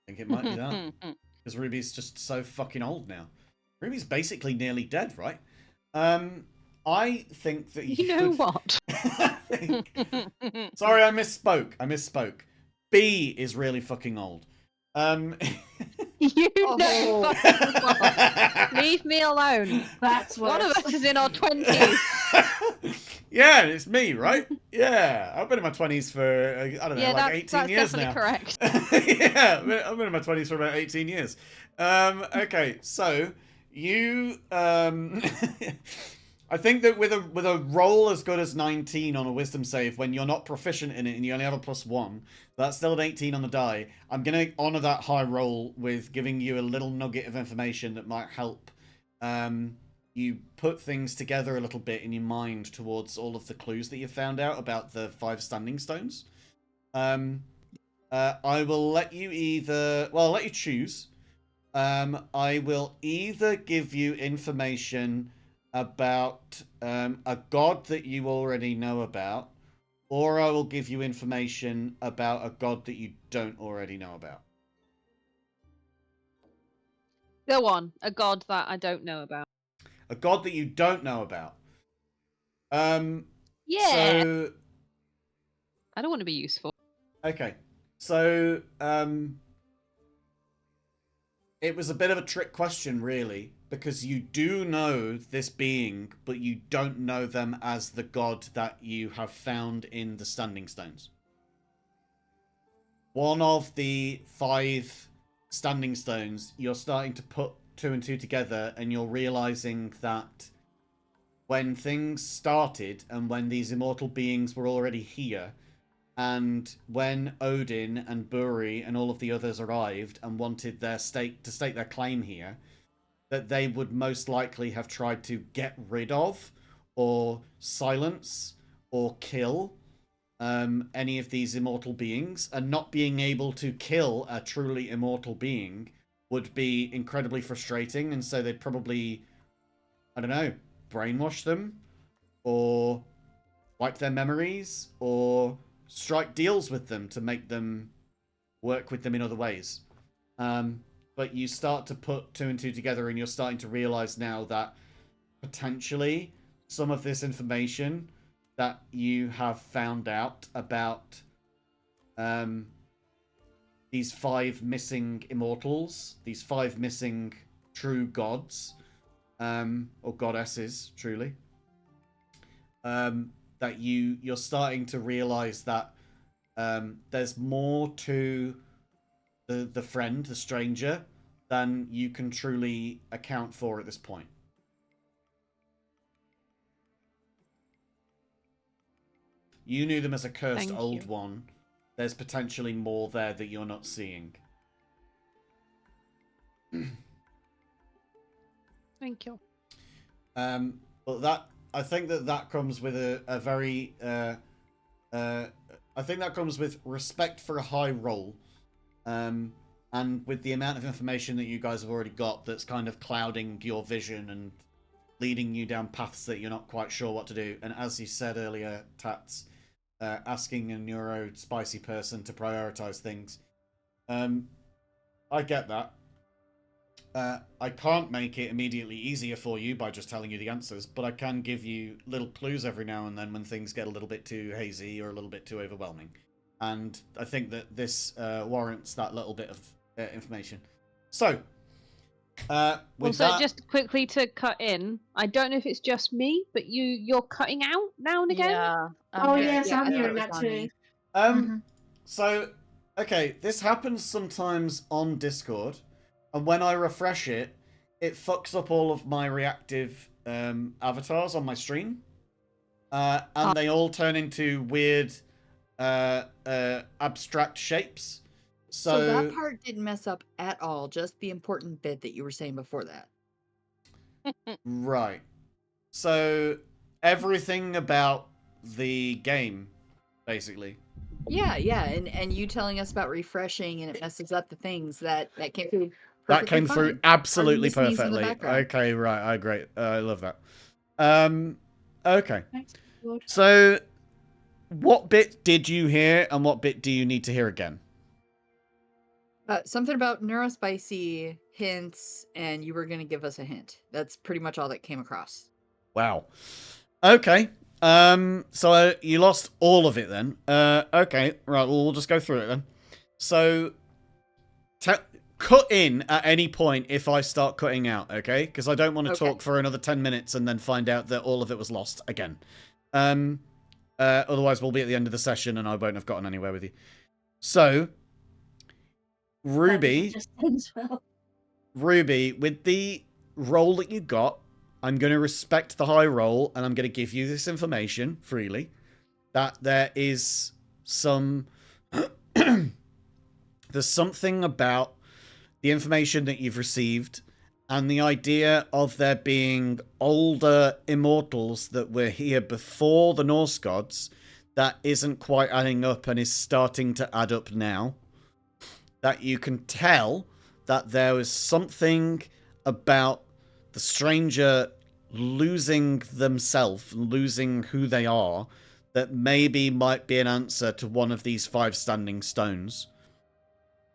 I think it might be that. Because Ruby's just so fucking old now. Ruby's basically nearly dead, right? I think that You know what? Sorry, I misspoke. B is really fucking old. You know Oh. fucking what? Leave me alone. That's One of worse. us is in our 20s. Yeah, it's me, right? Yeah, I've been in my 20s for, I don't know, Yeah, like 18 that's years definitely now. correct. Yeah, I've been in my 20s for about 18 years. Okay, so you, I think that with a roll as good as 19 on a wisdom save, when you're not proficient in it and you only have a +1, that's still an 18 on the die. I'm going to honor that high roll with giving you a little nugget of information that might help you put things together a little bit in your mind towards all of the clues that you found out about the 5 standing stones. I will let you I'll let you choose. I will either give you information about a god that you already know about, or I will give you information about a god that you don't already know about. Go on, a god that I don't know about. A god that you don't know about. Yeah. So, I don't want to be useful. okay. So, it was a bit of a trick question, really, because you do know this being, but you don't know them as the god that you have found in the Standing Stones. One of the 5 Standing Stones, you're starting to put 2 and 2 together, and you're realizing that when things started and when these immortal beings were already here, and when Odin and Buri and all of the others arrived and wanted their stake their claim here, that they would most likely have tried to get rid of or silence or kill any of these immortal beings, and not being able to kill a truly immortal being would be incredibly frustrating, and so they'd probably, I don't know, brainwash them or wipe their memories or strike deals with them to make them work with them in other ways. But you start to put two and two together, and you're starting to realize now that potentially some of this information that you have found out about these 5 missing immortals, these 5 missing true gods, or goddesses, truly, that you're starting to realize that there's more to the friend, the stranger, than you can truly account for at this point. You knew them as a cursed old one. There's potentially more there that you're not seeing. Thank you. But that, I think that comes with a very I think that comes with respect for a high roll, and with the amount of information that you guys have already got that's kind of clouding your vision and leading you down paths that you're not quite sure what to do. And as you said earlier, Tats, asking a neuro spicy person to prioritize things. I get that. I can't make it immediately easier for you by just telling you the answers, but I can give you little clues every now and then when things get a little bit too hazy or a little bit too overwhelming. And I think that this warrants that little bit of information. So, with also, that... just quickly to cut in, I don't know if it's just me, but you're cutting out now and again. Yeah. Oh hearing yes, it. I'm I thought hearing it was that on too. me. So, okay, this happens sometimes on Discord, and when I refresh it, it fucks up all of my reactive avatars on my stream, and they all turn into weird, abstract shapes. So that part didn't mess up at all, just the important bit that you were saying before that. Right. So, everything about the game, basically. Yeah, and you telling us about refreshing and it messes up the things that came through. That came through absolutely Pardon the sneeze in the perfectly. background. Okay, right. I agree. I love that. Okay. Thanks, Lord. So, what bit did you hear, and what bit do you need to hear again? Something about neurospicy hints, and you were going to give us a hint. That's pretty much all that came across. Wow. Okay. So you lost all of it then. Okay. Right. Well, we'll just go through it then. So, cut in at any point if I start cutting out, okay? Because I don't want to talk for another 10 minutes and then find out that all of it was lost again. Otherwise, we'll be at the end of the session and I won't have gotten anywhere with you. So, Ruby, Ruby, with the roll that you got, I'm going to respect the high roll and I'm going to give you this information freely. That there is some... There's something about the information that you've received and the idea of there being older immortals that were here before the Norse gods that isn't quite adding up and is starting to add up now. That you can tell that there was something about the stranger losing themselves, losing who they are, that maybe might be an answer to one of these 5 standing stones.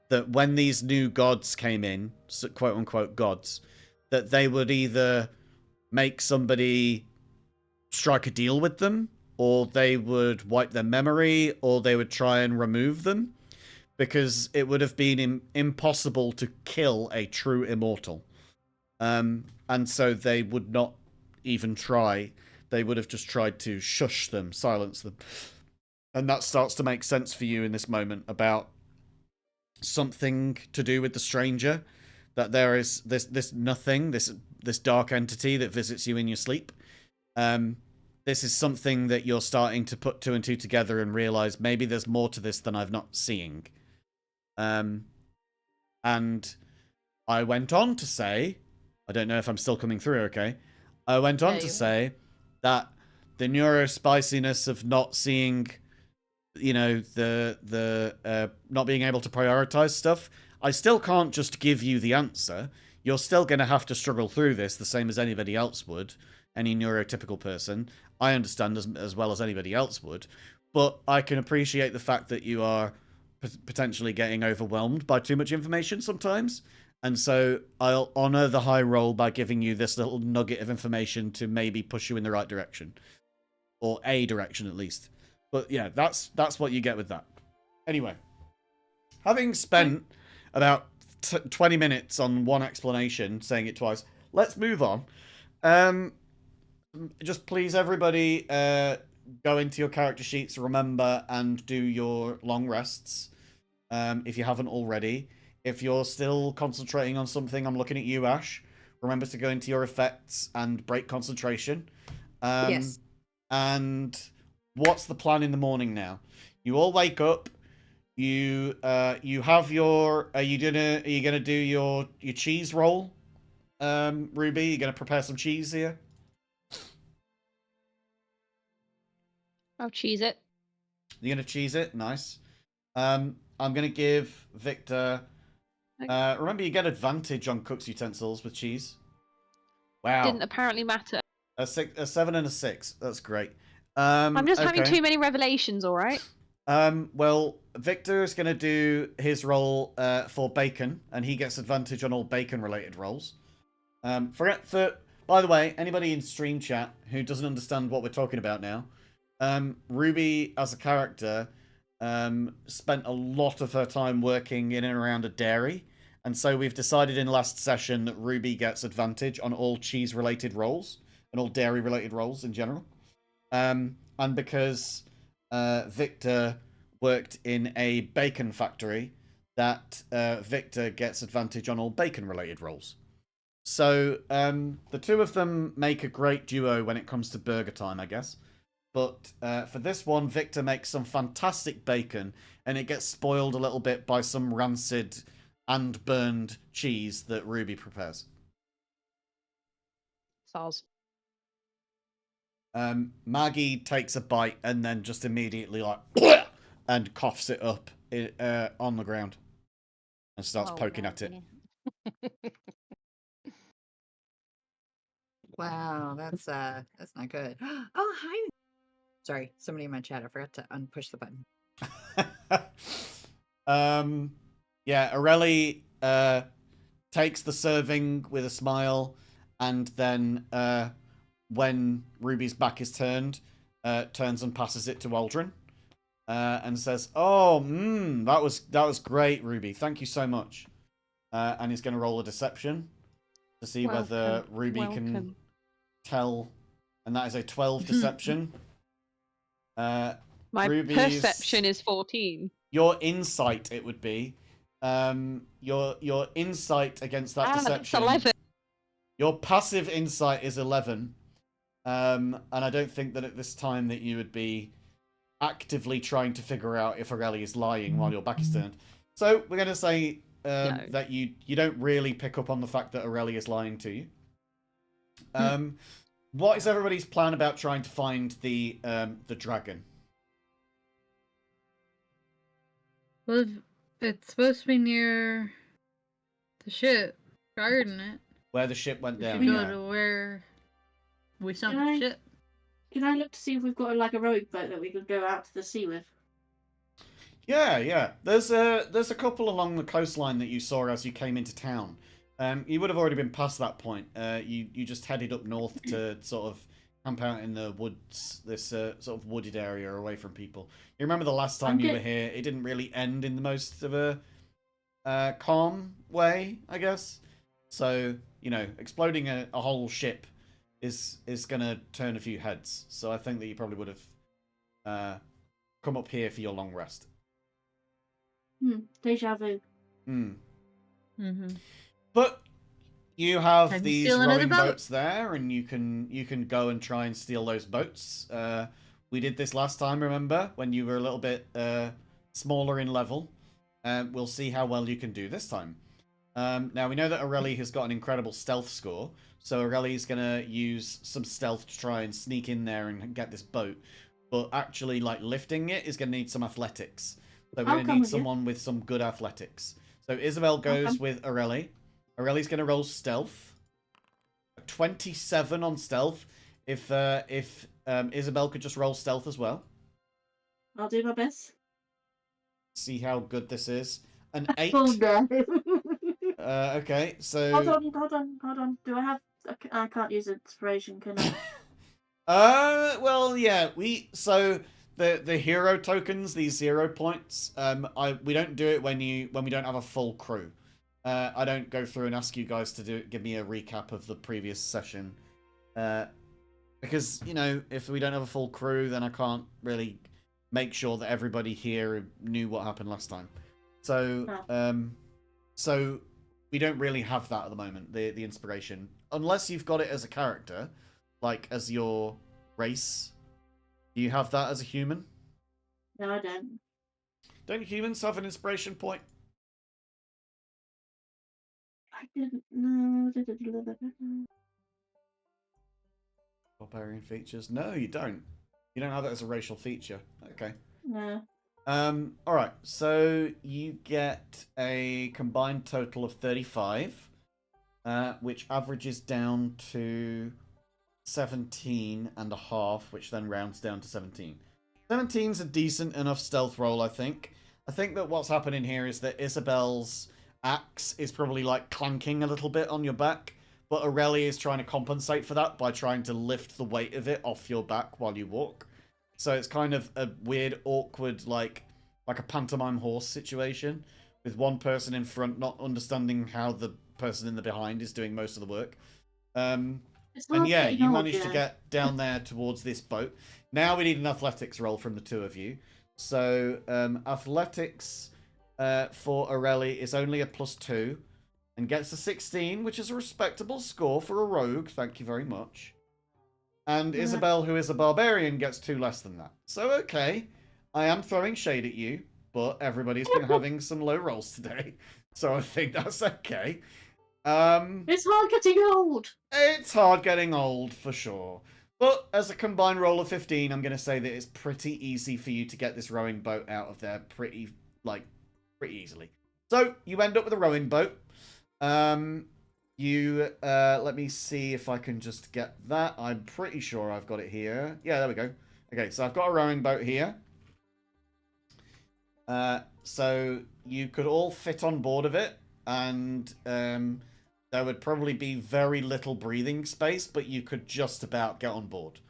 That when these new gods came in, quote-unquote gods, that they would either make somebody strike a deal with them, or they would wipe their memory, or they would try and remove them, because it would have been impossible to kill a true immortal. And so they would not even try. They would have just tried to shush them, silence them. And that starts to make sense for you in this moment about something to do with the stranger, that there is this nothing, this dark entity that visits you in your sleep. This is something that you're starting to put 2 and 2 together and realize maybe there's more to this than I've not seeing. And I went on to say I don't know if I'm still coming through okay. I went on Yeah, to you are. say that the neurospiciness of not seeing, the not being able to prioritize stuff, I still can't just give you the answer. You're still going to have to struggle through this the same as anybody else would, any neurotypical person. I understand as well as anybody else would, but I can appreciate the fact that you are potentially getting overwhelmed by too much information sometimes. And so I'll honor the high roll by giving you this little nugget of information to maybe push you in the right direction, or a direction at least. But yeah, that's what you get with that. Anyway, having spent about 20 minutes on one explanation, saying it twice, let's move on. Just please, everybody, go into your character sheets, remember, and do your long rests. If you haven't already. If you're still concentrating on something, I'm looking at you, Ash. Remember to go into your effects and break concentration. Yes. And what's the plan in the morning now? You all wake up. You have your. Are you gonna do your cheese roll? Ruby, you gonna prepare some cheese here? I'll cheese it. You're gonna cheese it. Nice. I'm gonna give Victor. Remember, you get advantage on cook's utensils with cheese. Wow. Didn't apparently matter. A 7 and a 6. That's great. I'm just having okay. too many revelations, all right? Well, Victor is going to do his roll for bacon, and he gets advantage on all bacon-related rolls. By the way, anybody in stream chat who doesn't understand what we're talking about now, Ruby, as a character, spent a lot of her time working in and around a dairy, and so we've decided in last session that Ruby gets advantage on all cheese-related rolls, and all dairy-related rolls in general. And because Victor worked in a bacon factory, that Victor gets advantage on all bacon-related rolls. So the two of them make a great duo when it comes to burger time, I guess. But for this one, Victor makes some fantastic bacon, and it gets spoiled a little bit by some rancid and burned cheese that Ruby prepares. Soz. Maggie takes a bite and then just immediately like and coughs it up on the ground and starts poking at it. Wow, that's not good. Oh, hi. Sorry, somebody in my chat. I forgot to unpush the button. Yeah, Aurelie takes the serving with a smile, and then when Ruby's back is turned, turns and passes it to Aldrin, and says, "Oh, that was great, Ruby. Thank you so much." And he's going to roll a deception to see whether Ruby can tell, and that is a 12 deception. My Ruby's perception is 14. Your insight, it would be. Your insight against that deception. It's 11. Your passive insight is 11. And I don't think that at this time that you would be actively trying to figure out if Aurelie is lying while your back is turned. So we're going to say that you don't really pick up on the fact that Aurelie is lying to you. What is everybody's plan about trying to find the dragon? Well, it's supposed to be near the ship, guarding it. Where the ship went We down, should go yeah. to where we sunk Can the I- ship. Can I look to see if we've got like a rowboat that we could go out to the sea with? Yeah. There's a couple along the coastline that you saw as you came into town. You would have already been past that point. You just headed up north to sort of camp out in the woods, this sort of wooded area away from people. You remember the last time you were here, it didn't really end in the most of a calm way, I guess. So, exploding a whole ship is going to turn a few heads. So I think that you probably would have come up here for your long rest. Deja vu. Mm-hmm. But you have Can you these steal another rowing boat? boats there, and you can go and try and steal those boats. We did this last time, remember, when you were a little bit smaller in level. We'll see how well you can do this time. Now we know that Aurelie has got an incredible stealth score, so Aurelie's gonna use some stealth to try and sneak in there and get this boat. But actually, like lifting it is gonna need some athletics. So we're I'll gonna come need with you. someone with some good athletics. So Isabel goes come. with Aurelie. Aurelie's gonna roll stealth. 27 on stealth. If Isabel could just roll stealth as well. I'll do my best. See how good this is. An 8. Oh no. Okay, so Hold on. Do I have? I can't use inspiration, can I? Well, yeah, so the hero tokens, these 0 points, we don't do it when we don't have a full crew. I don't go through and ask you guys to give me a recap of the previous session. Because, if we don't have a full crew, then I can't really make sure that everybody here knew what happened last time. So, so we don't really have that at the moment, the inspiration. Unless you've got it as a character, like as your race. Do you have that as a human? No, I don't. Don't humans have an inspiration point? I didn't know. Barbarian features? No, you don't. You don't have it as a racial feature. Okay. No. Alright, so you get a combined total of 35, which averages down to 17 and a half, which then rounds down to 17. 17's a decent enough stealth roll, I think. I think that what's happening here is that Isabel's axe is probably like clanking a little bit on your back, but Aurelie is trying to compensate for that by trying to lift the weight of it off your back while you walk. So it's kind of a weird, awkward, like a pantomime horse situation, with one person in front not understanding how the person in the behind is doing most of the work. And yeah, you managed to get down there towards this boat. Now we need an athletics roll from the two of you. So athletics for Aurelie is only a +2 and gets a 16, which is a respectable score for a rogue. Thank you very much. And Isabel, who is a barbarian, gets 2 less than that. So, okay, I am throwing shade at you, but everybody's been having some low rolls today. So I think that's okay. It's hard getting old. It's hard getting old, for sure. But as a combined roll of 15, I'm going to say that it's pretty easy for you to get this rowing boat out of there pretty easily. So, you end up with a rowing boat. Let me see if I can just get that. I'm pretty sure I've got it here. Yeah, there we go. Okay, so I've got a rowing boat here. So you could all fit on board of it, and there would probably be very little breathing space, but you could just about get on board.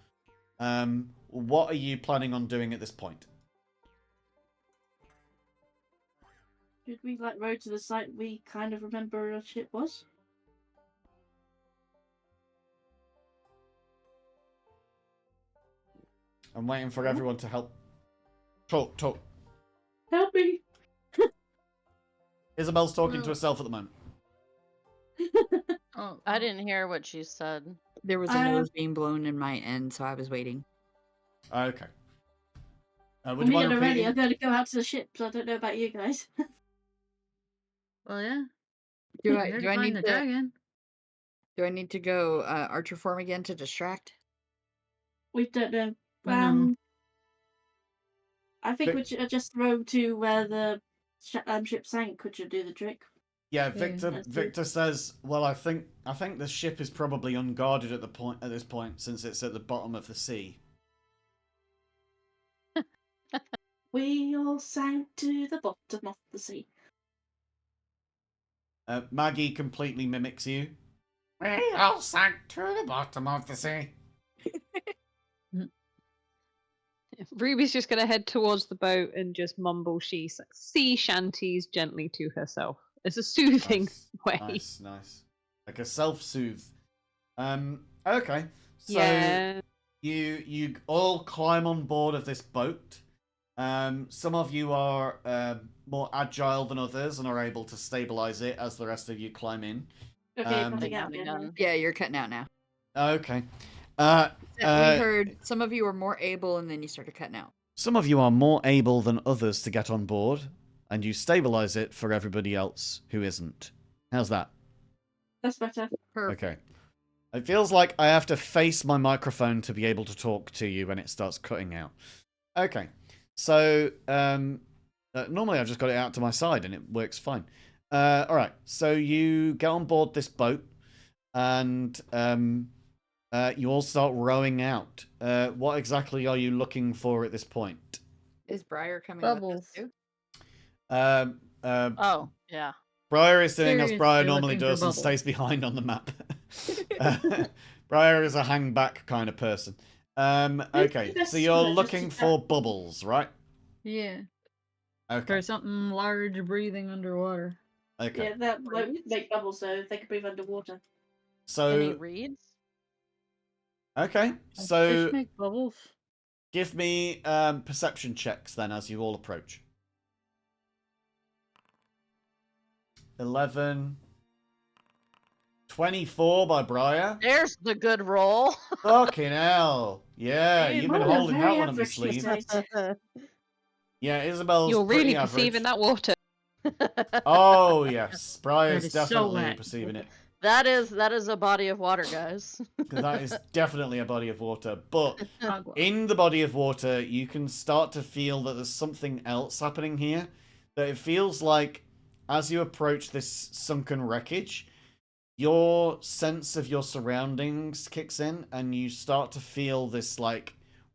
What are you planning on doing at this point? Did we row to the site we kind of remember our ship was? I'm waiting for everyone to help. Talk. Help me! Isabel's talking to herself at the moment. Oh, I didn't hear what she said. There was a nose being blown in my end, so I was waiting. Okay. Would I'm you mind here already. repeating? I'm going to go out to the ship, so I don't know about you guys. Well, yeah. Do Here to find the dragon. Do I need to go archer form again to distract? We don't know. No. I think we should just row to where the ship sank, which would do the trick. Yeah, Yeah. Victor says, well, I think the ship is probably unguarded at this point since it's at the bottom of the sea. We all sank to the bottom of the sea. Maggie completely mimics you. We all sank to the bottom of the sea. Ruby's just going to head towards the boat and just mumble sea shanties gently to herself. It's a soothing way. Nice. Like a self-soothe. Okay. So Yeah. you all climb on board of this boat. Some of you are more agile than others and are able to stabilize it as the rest of you climb in. Okay, Um, cutting out Be again. done. Yeah, you're cutting out now. Okay. We heard some of you were more able, and then you started cutting out. Some of you are more able than others to get on board, and you stabilize it for everybody else who isn't. How's that? That's better. Perfect. Okay. It feels like I have to face my microphone to be able to talk to you when it starts cutting out. Okay. So, normally I've just got it out to my side and it works fine. All right. So you get on board this boat and you all start rowing out. What exactly are you looking for at this point? Is Briar coming Bubbles. with us too? Oh, yeah. Briar is doing as Briar Seriously normally looking for does and bubbles. stays behind on the map. Briar is a hang back kind of person. Okay, Just so you're just looking to for bubbles, right? Yeah. Okay. For something large breathing underwater. Okay. Yeah, that won't Reeds? make bubbles, so they can breathe underwater. Any So reeds? okay. Fish So make bubbles. give me perception checks then as you all approach. 11. 24 by Briar. There's the good roll. Fucking hell. Yeah, Dude, you've been Mine are holding that very one on your average these sleeve. days. Yeah, Isabel's You're pretty really average. perceiving that water. Oh, yes. Briar's That is so definitely wet. perceiving it. that is a body of water, guys. Because that is definitely a body of water. But Agua. in the body of water, you can start to feel that there's something else happening here. That it feels like as you approach this sunken wreckage, your sense of your surroundings kicks in and you start to feel this like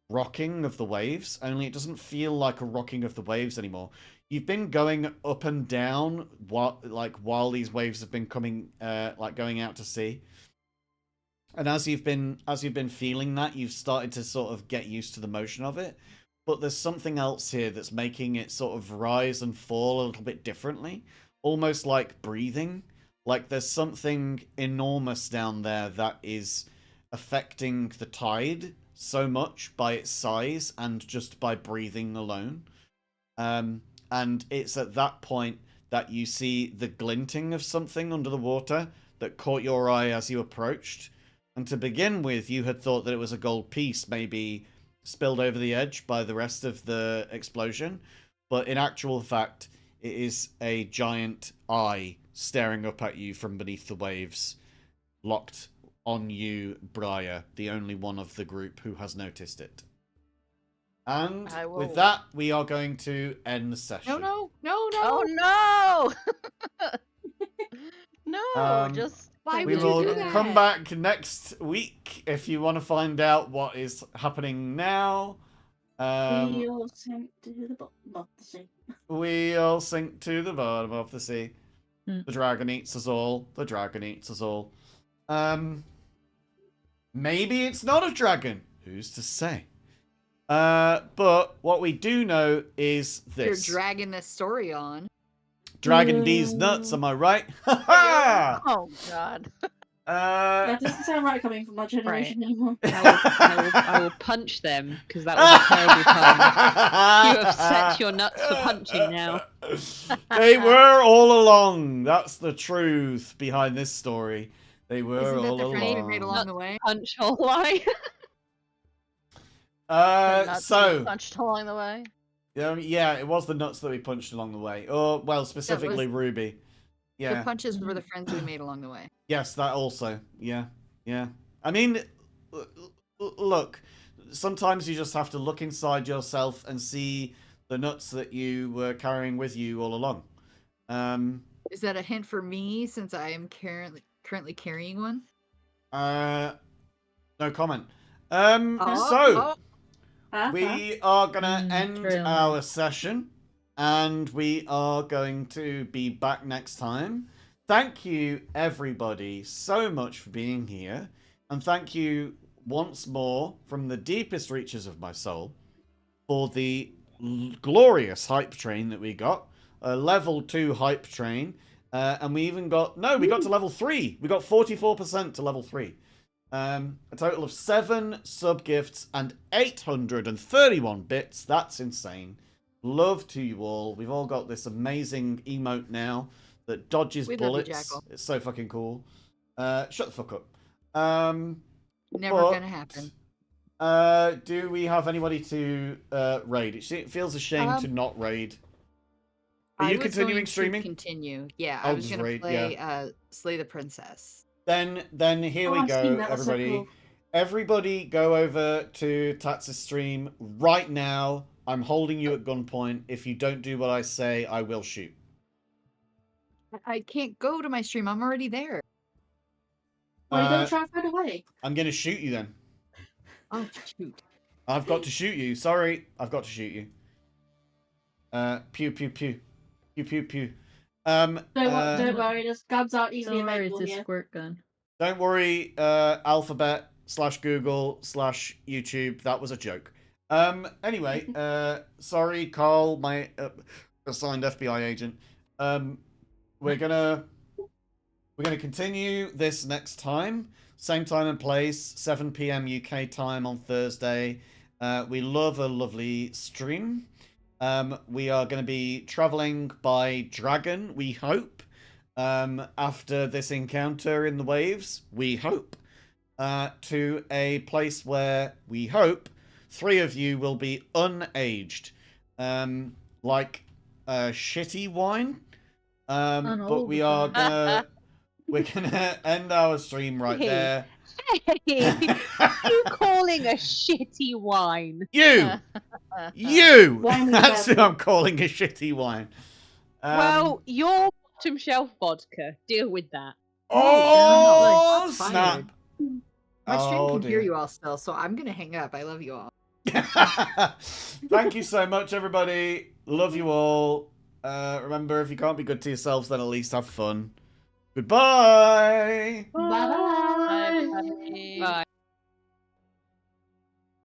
rocking of the waves, only it doesn't feel like a rocking of the waves anymore. You've been going up and down while these waves have been coming going out to sea. And as you've been feeling that, you've started to sort of get used to the motion of it. But there's something else here that's making it sort of rise and fall a little bit differently, almost like breathing. Like there's something enormous down there that is affecting the tide so much by its size and just by breathing alone. And it's at that point that you see the glinting of something under the water that caught your eye as you approached. And to begin with, you had thought that it was a gold piece, maybe spilled over the edge by the rest of the explosion. But in actual fact, it is a giant eye staring up at you from beneath the waves, locked on you, Briar, the only one of the group who has noticed it. And I with will- that, we are going to end the session. No. Oh no! No, just Why We would you will do that? come back next week if you want to find out what is happening now. We all sink to the bottom of the sea. We all sink to the bottom of the sea. Hmm. The dragon eats us all. The dragon eats us all. Maybe it's not a dragon. Who's to say? But what we do know is this. You're dragging this story on. Dragon D's nuts, am I right? Ha ha! oh god. That doesn't sound right coming from my generation anymore. I will punch them because that was a terrible pun. You have set your nuts for punching now. They were all along. That's the truth behind this story. They were Isn't that all the friends we made along. along the way? Punch all line. The nuts So punched along the way. yeah, it was the nuts that we punched along the way. Or well, specifically Ruby. The Yeah. punches were the friends we made along the way. Yes, that also. Yeah. Yeah. I mean, look, sometimes you just have to look inside yourself and see the nuts that you were carrying with you all along. Is that a hint for me since I am currently carrying one? No comment. Oh, We are gonna end trail our mix. session, and we are going to be back next time. Thank you, everybody, so much for being here, and thank you once more from the deepest reaches of my soul for the glorious hype train that we got, a level 2 hype train, and we even got we got to level 3. We got 44% to level 3. A total of 7 sub gifts and 831 bits. That's insane. Love to you all. We've all got this amazing emote now that dodges We love you, bullets. Jackal. It's so fucking cool. Shut the fuck up. never but, gonna happen. Do we have anybody to raid? It feels a shame to not raid. Are I you was continuing going streaming? to continue. Yeah, Oh, I was gonna great, play Slay the Princess. Then here Oh, we I've seen go, that. That's so everybody. cool. Everybody go over to Tats's stream right now. I'm holding you at gunpoint. If you don't do what I say, I will shoot. I can't go to my stream. I'm already there. Why are you Uh, gonna try and find a way? I'm gonna shoot you then. Oh shoot! I've got to shoot you. Sorry, I've got to shoot you. Pew pew pew, pew pew pew. Don't worry, there's guns aren't easily Don't worry, available it's a here. squirt gun. Don't worry, Alphabet / Google / YouTube. That was a joke. Anyway, sorry, Carl, my assigned FBI agent. We're gonna continue this next time. Same time and place, 7 p.m. UK time on Thursday. We love a lovely stream. We are going to be traveling by dragon, we hope. After this encounter in the waves, we hope, to a place where we hope 3 of you will be unaged, like shitty wine. But we are gonna we're gonna end our stream right there. Hey, you calling a shitty wine? You, Wine is that's who better. I'm calling a shitty wine. Well, your bottom shelf vodka. Deal with that. Oh, Shots snap! fired. My stream Oh, can hear dear. you all still, so I'm gonna hang up. I love you all. Thank you so much, everybody. Love you all. Remember, if you can't be good to yourselves, then at least have fun. Goodbye. Bye bye. Bye, everybody. Bye.